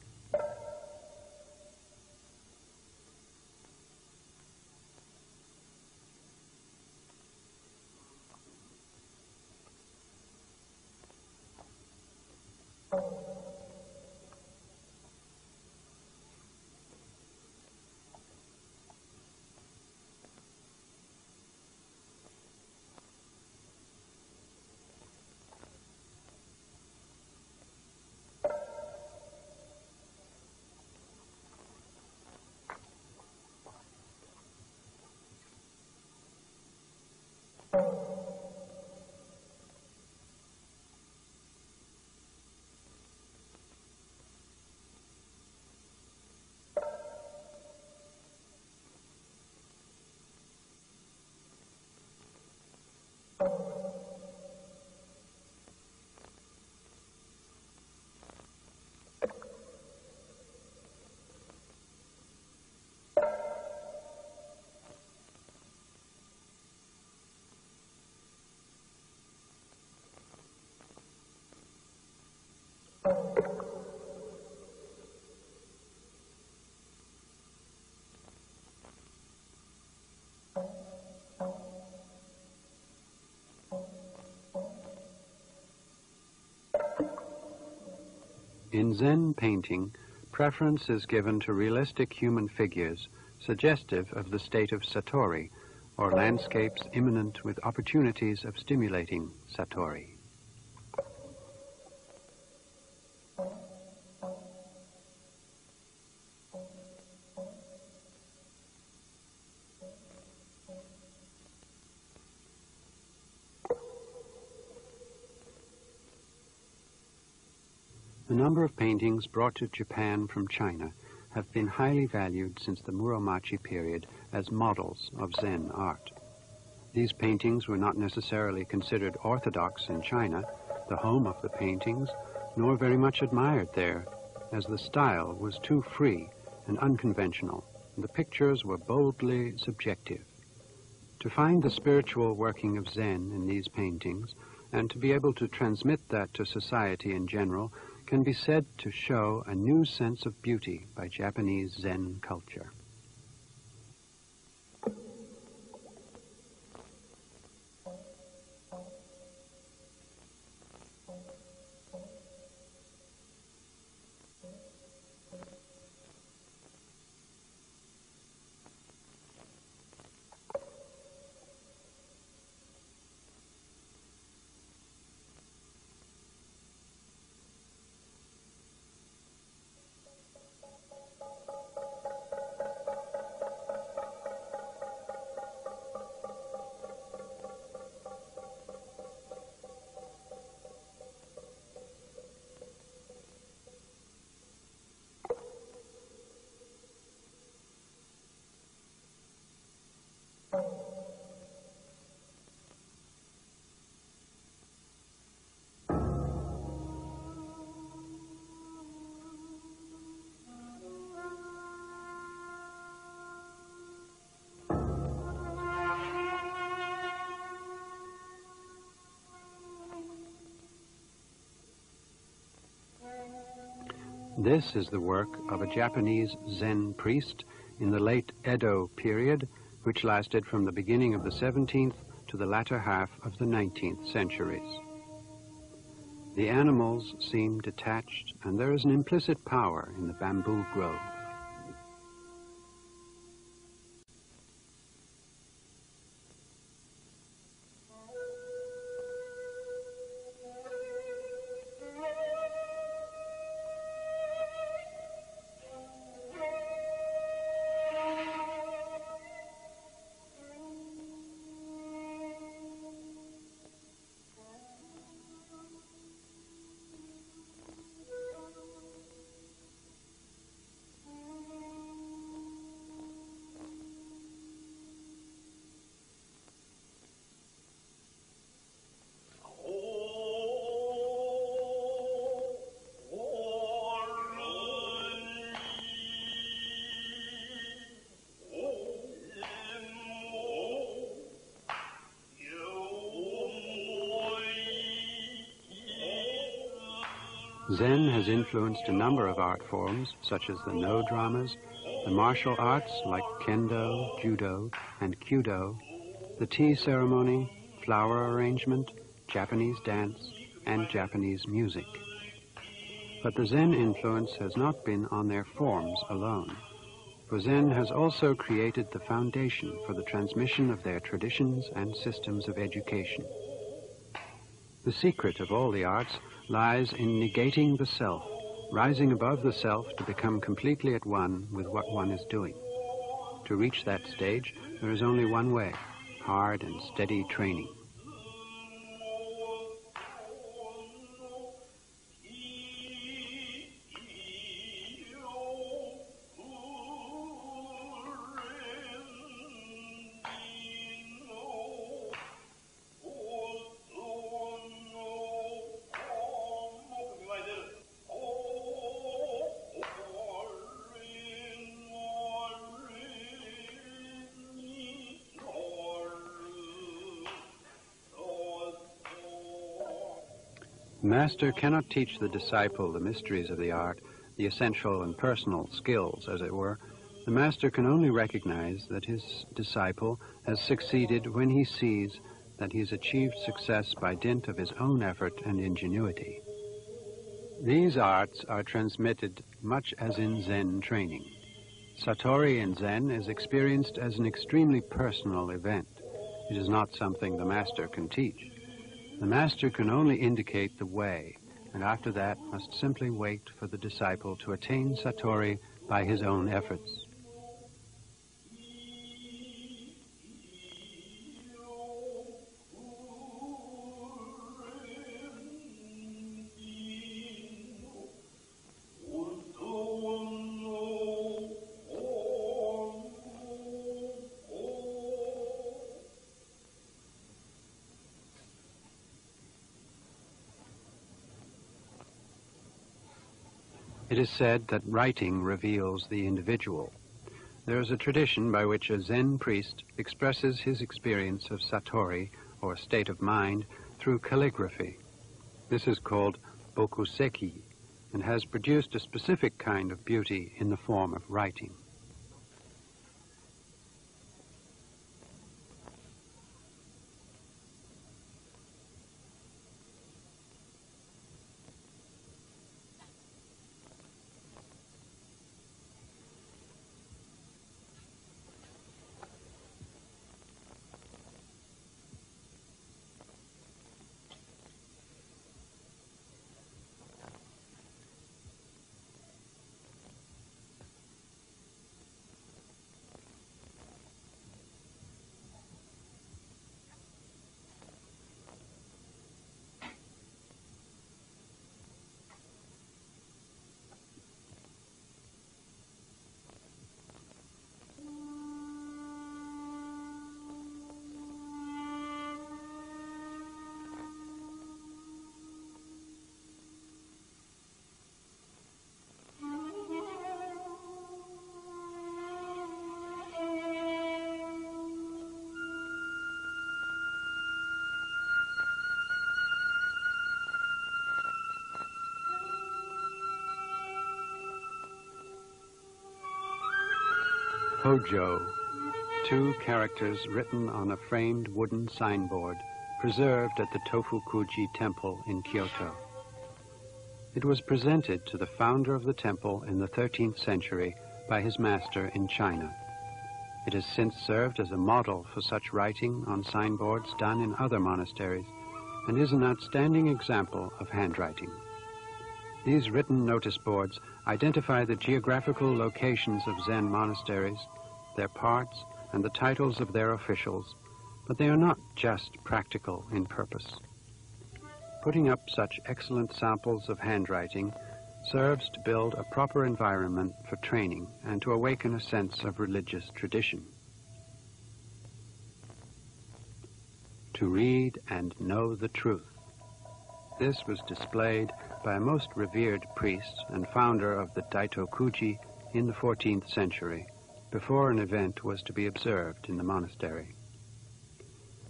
In Zen painting, preference is given to realistic human figures suggestive of the state of satori, or landscapes imminent with opportunities of stimulating satori. The number of paintings brought to Japan from China have been highly valued since the Muromachi period as models of Zen art. These paintings were not necessarily considered orthodox in China, the home of the paintings, nor very much admired there, as the style was too free and unconventional, and the pictures were boldly subjective. To find the spiritual working of Zen in these paintings, and to be able to transmit that to society in general, can be said to show a new sense of beauty by Japanese Zen culture. This is the work of a Japanese Zen priest in the late Edo period, which lasted from the beginning of the 17th to the latter half of the 19th centuries. The animals seem detached, and there is an implicit power in the bamboo grove. Zen has influenced a number of art forms, such as the No dramas, the martial arts like kendo, judo, and kyudo, the tea ceremony, flower arrangement, Japanese dance, and Japanese music. But the Zen influence has not been on their forms alone, for Zen has also created the foundation for the transmission of their traditions and systems of education. The secret of all the arts lies in negating the self, rising above the self to become completely at one with what one is doing. To reach that stage, there is only one way: hard and steady training. The master cannot teach the disciple the mysteries of the art, the essential and personal skills, as it were. The master can only recognize that his disciple has succeeded when he sees that he has achieved success by dint of his own effort and ingenuity. These arts are transmitted much as in Zen training. Satori in Zen is experienced as an extremely personal event. It is not something the master can teach. The master can only indicate the way, and after that must simply wait for the disciple to attain Satori by his own efforts. It is said that writing reveals the individual. There is a tradition by which a Zen priest expresses his experience of Satori, or state of mind, through calligraphy. This is called bokuseki, and has produced a specific kind of beauty in the form of writing. Hojo, two characters written on a framed wooden signboard preserved at the Tofukuji Temple in Kyoto. It was presented to the founder of the temple in the 13th century by his master in China. It has since served as a model for such writing on signboards done in other monasteries and is an outstanding example of handwriting. These written notice boards identify the geographical locations of Zen monasteries, their parts, and the titles of their officials, but they are not just practical in purpose. Putting up such excellent samples of handwriting serves to build a proper environment for training and to awaken a sense of religious tradition. To read and know the truth. This was displayed by a most revered priest and founder of the Daitokuji in the 14th century, before an event was to be observed in the monastery.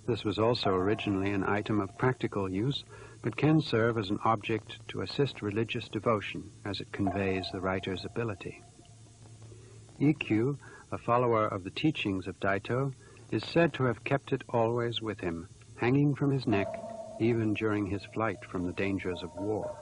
This was also originally an item of practical use, but can serve as an object to assist religious devotion as it conveys the writer's ability. Ikkyu, a follower of the teachings of Daito, is said to have kept it always with him, hanging from his neck, even during his flight from the dangers of war.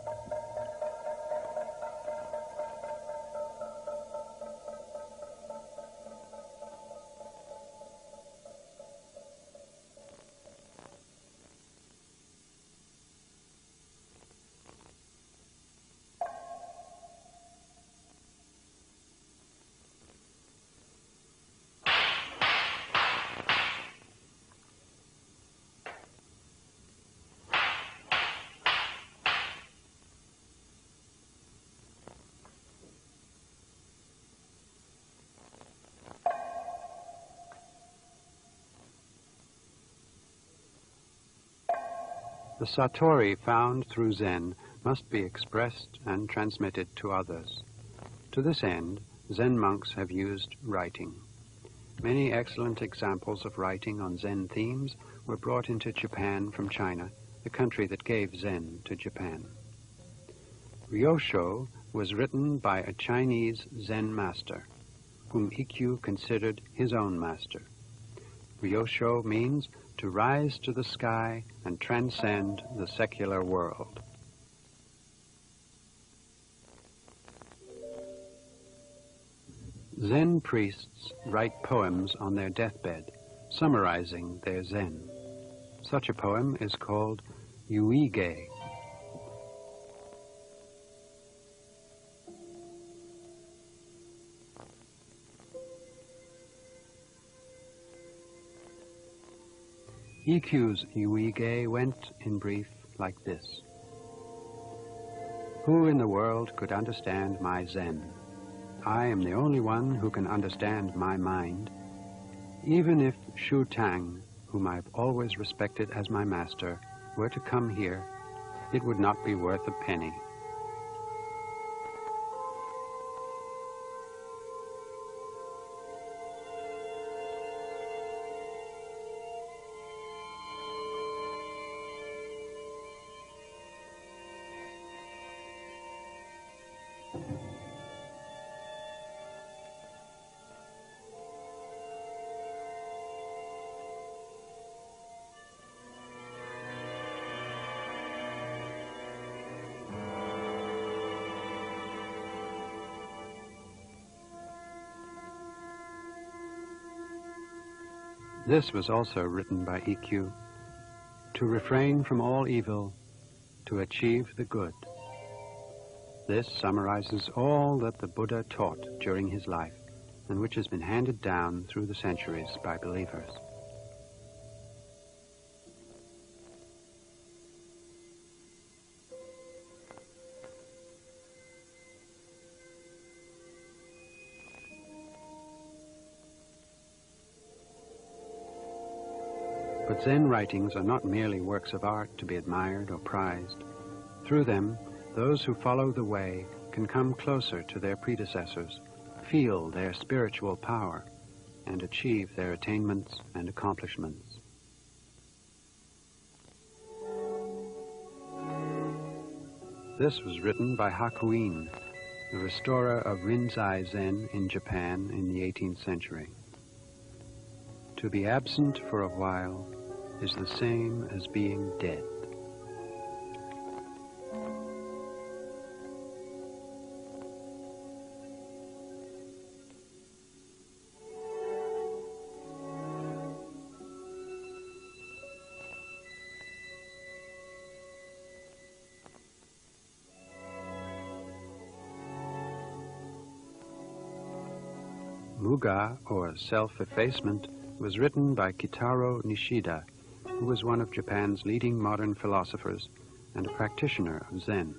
The satori found through Zen must be expressed and transmitted to others. To this end, Zen monks have used writing. Many excellent examples of writing on Zen themes were brought into Japan from China, the country that gave Zen to Japan. Ryosho was written by a Chinese Zen master, whom Ikkyu considered his own master. Ryosho means to rise to the sky and transcend the secular world. Zen priests write poems on their deathbed, summarizing their Zen. Such a poem is called yuige. Ikkyu's yuige went, in brief, like this. Who in the world could understand my Zen? I am the only one who can understand my mind. Even if Shu Tang, whom I've always respected as my master, were to come here, it would not be worth a penny. This was also written by Ikkyu, to refrain from all evil, to achieve the good. This summarizes all that the Buddha taught during his life, and which has been handed down through the centuries by believers. But Zen writings are not merely works of art to be admired or prized. Through them, those who follow the way can come closer to their predecessors, feel their spiritual power, and achieve their attainments and accomplishments. This was written by Hakuin, the restorer of Rinzai Zen in Japan in the 18th century. To be absent for a while is the same as being dead. Muga, or self-effacement, was written by Kitaro Nishida, who was one of Japan's leading modern philosophers and a practitioner of Zen.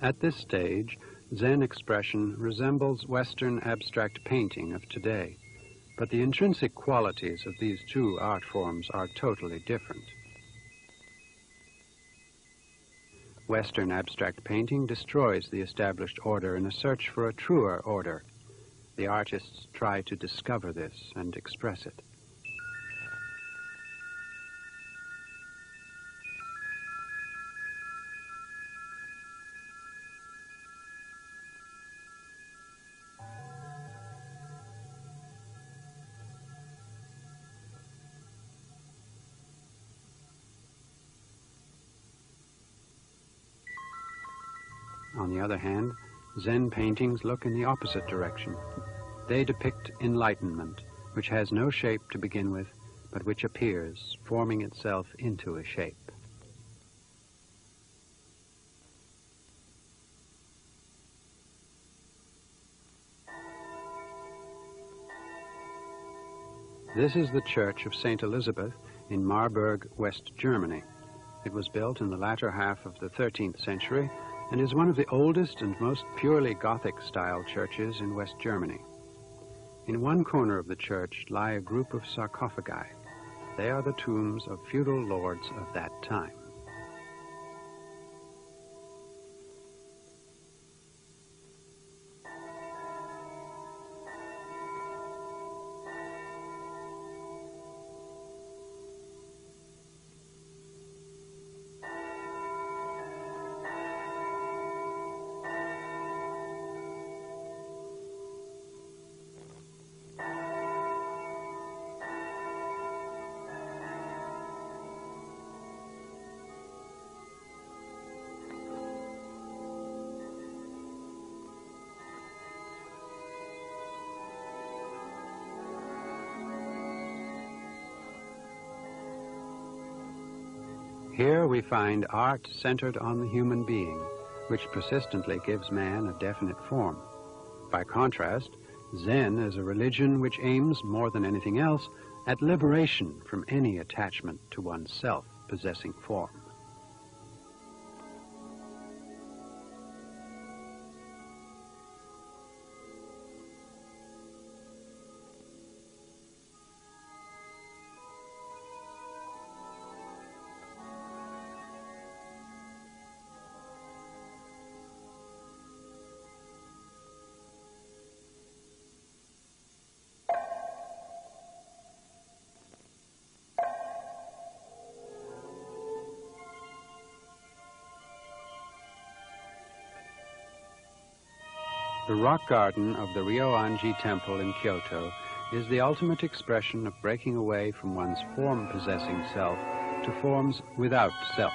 At this stage, Zen expression resembles Western abstract painting of today, but the intrinsic qualities of these two art forms are totally different. Western abstract painting destroys the established order in a search for a truer order. The artists try to discover this and express it. On the other hand, Zen paintings look in the opposite direction. They depict enlightenment, which has no shape to begin with, but which appears, forming itself into a shape. This is the Church of St. Elizabeth in Marburg, West Germany. It was built in the latter half of the 13th century and is one of the oldest and most purely Gothic-style churches in West Germany. In one corner of the church lie a group of sarcophagi. They are the tombs of feudal lords of that time. Here we find art centered on the human being, which persistently gives man a definite form. By contrast, Zen is a religion which aims, more than anything else, at liberation from any attachment to oneself possessing form. The rock garden of the Ryoanji Temple in Kyoto is the ultimate expression of breaking away from one's form-possessing self to forms without self.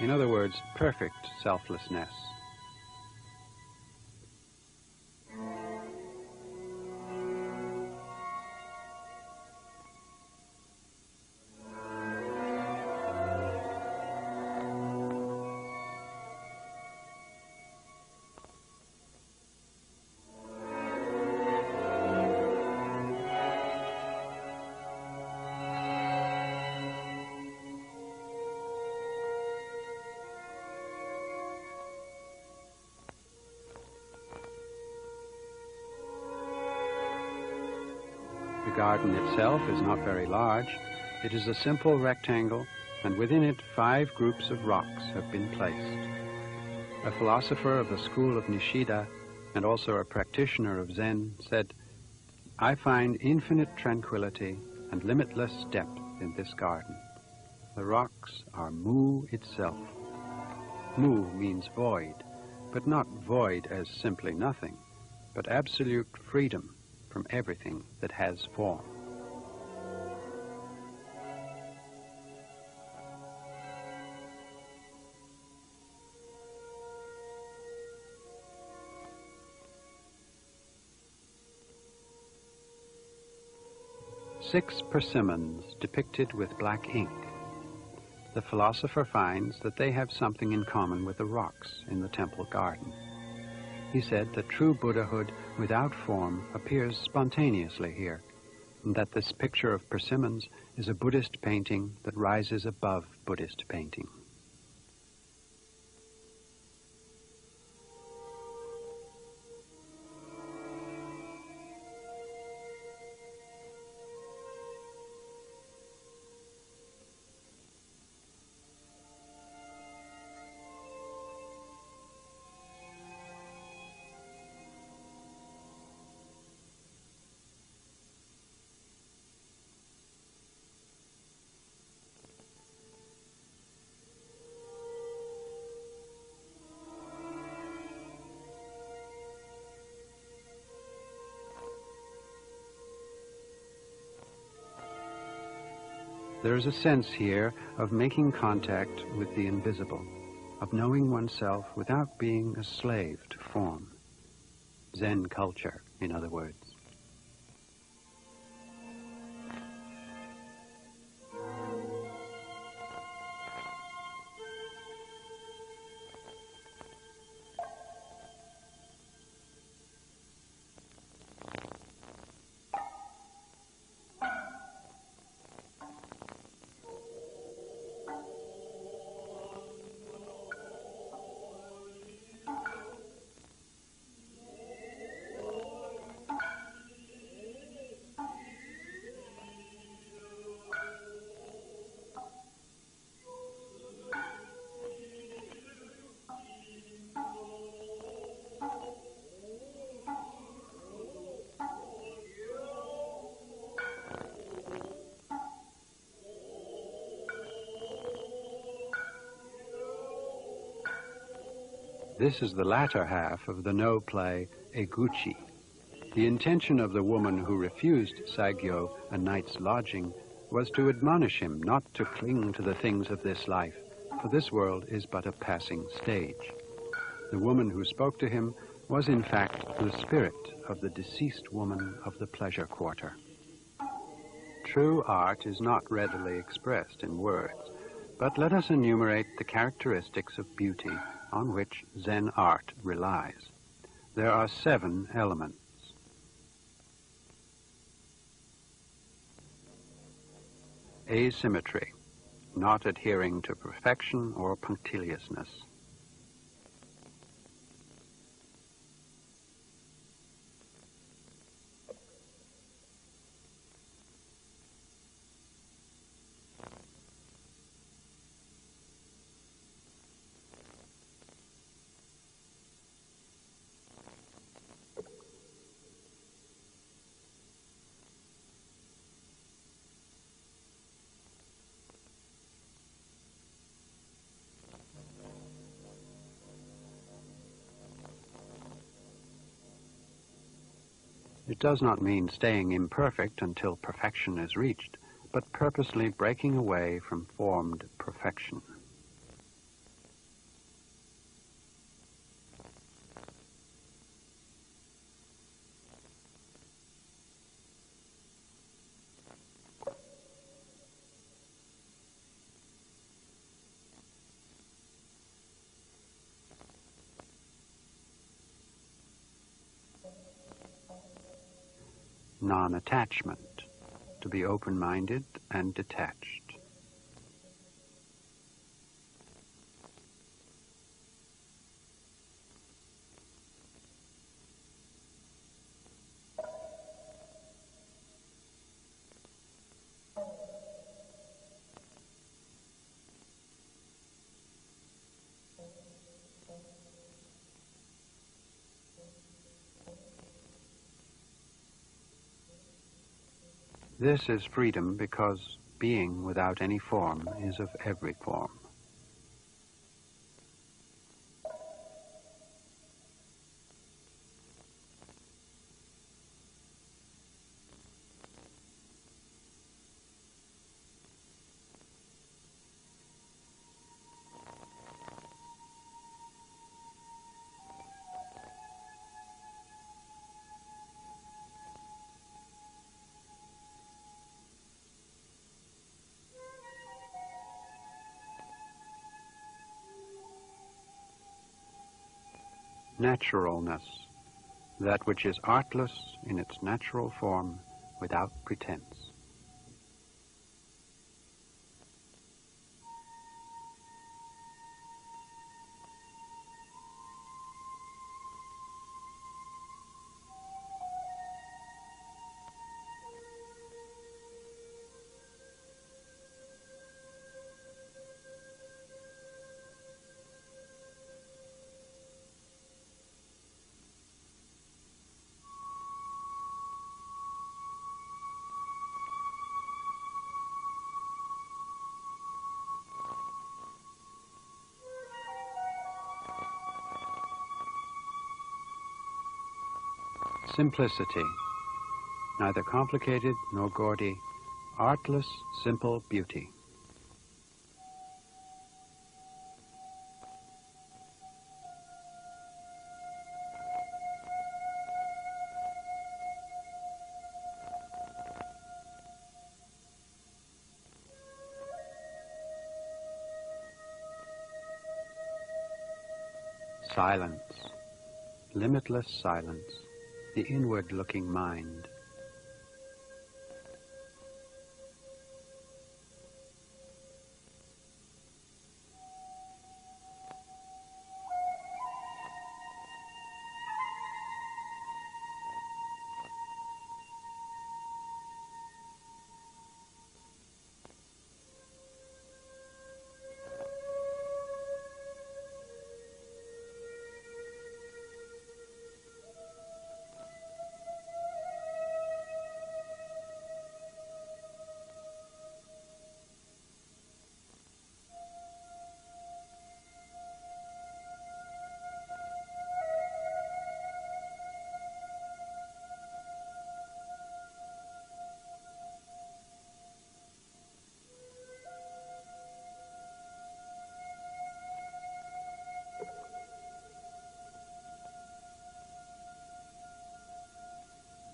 In other words, perfect selflessness. The garden itself is not very large. It is a simple rectangle, and within it 5 groups of rocks have been placed. A philosopher of the school of Nishida, and also a practitioner of Zen, said, "I find infinite tranquility and limitless depth in this garden. The rocks are Mu itself." Mu means void, but not void as simply nothing, but absolute freedom from everything that has form. Six persimmons depicted with black ink. The philosopher finds that they have something in common with the rocks in the temple garden. He said that true Buddhahood without form appears spontaneously here, and that this picture of persimmons is a Buddhist painting that rises above Buddhist painting. There is a sense here of making contact with the invisible, of knowing oneself without being a slave to form. Zen culture, in other words. This is the latter half of the no play, Eguchi. The intention of the woman who refused Saigyo a night's lodging was to admonish him not to cling to the things of this life, for this world is but a passing stage. The woman who spoke to him was in fact the spirit of the deceased woman of the pleasure quarter. True art is not readily expressed in words, but let us enumerate the characteristics of beauty on which Zen art relies. There are 7 elements. Asymmetry, not adhering to perfection or punctiliousness. It does not mean staying imperfect until perfection is reached, but purposely breaking away from formed perfection. Non-attachment, to be open-minded and detached. This is freedom because being without any form is of every form. Naturalness, that which is artless in its natural form without pretense. Simplicity, neither complicated nor gaudy, artless, simple beauty. Silence, limitless silence, the inward-looking mind.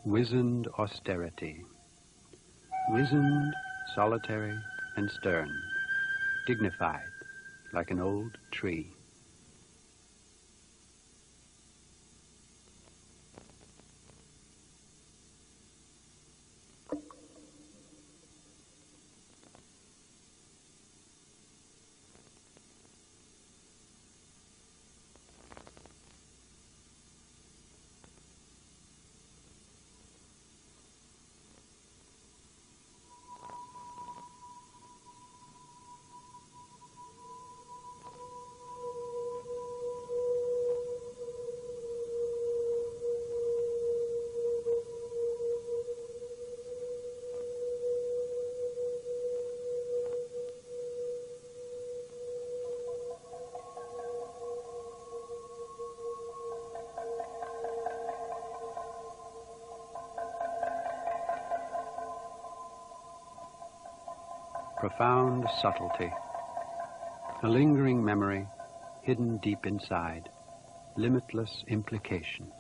Wizened austerity. Wizened, solitary, and stern, dignified, like an old tree. Profound subtlety, a lingering memory hidden deep inside, limitless implication.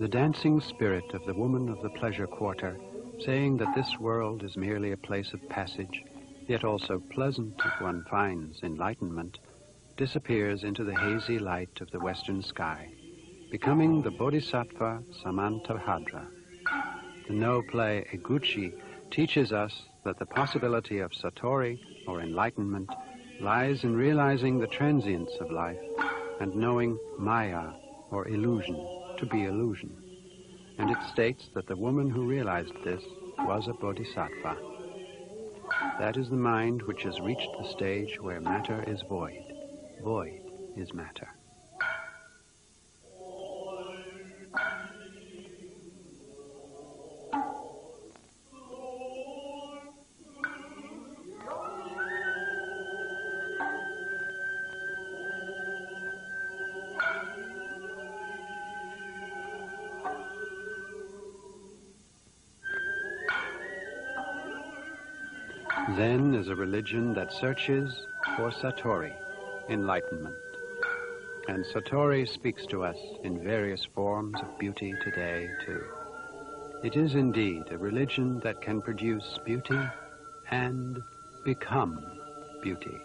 The dancing spirit of the woman of the pleasure quarter, saying that this world is merely a place of passage, yet also pleasant if one finds enlightenment, disappears into the hazy light of the western sky, becoming the Bodhisattva Samantabhadra. The no play Eguchi teaches us that the possibility of satori, or enlightenment, lies in realizing the transience of life and knowing maya, or illusion, to be illusion. And it states that the woman who realized this was a bodhisattva. That is the mind which has reached the stage where matter is void. Void is matter. Zen is a religion that searches for Satori, enlightenment. And Satori speaks to us in various forms of beauty today, too. It is indeed a religion that can produce beauty and become beauty.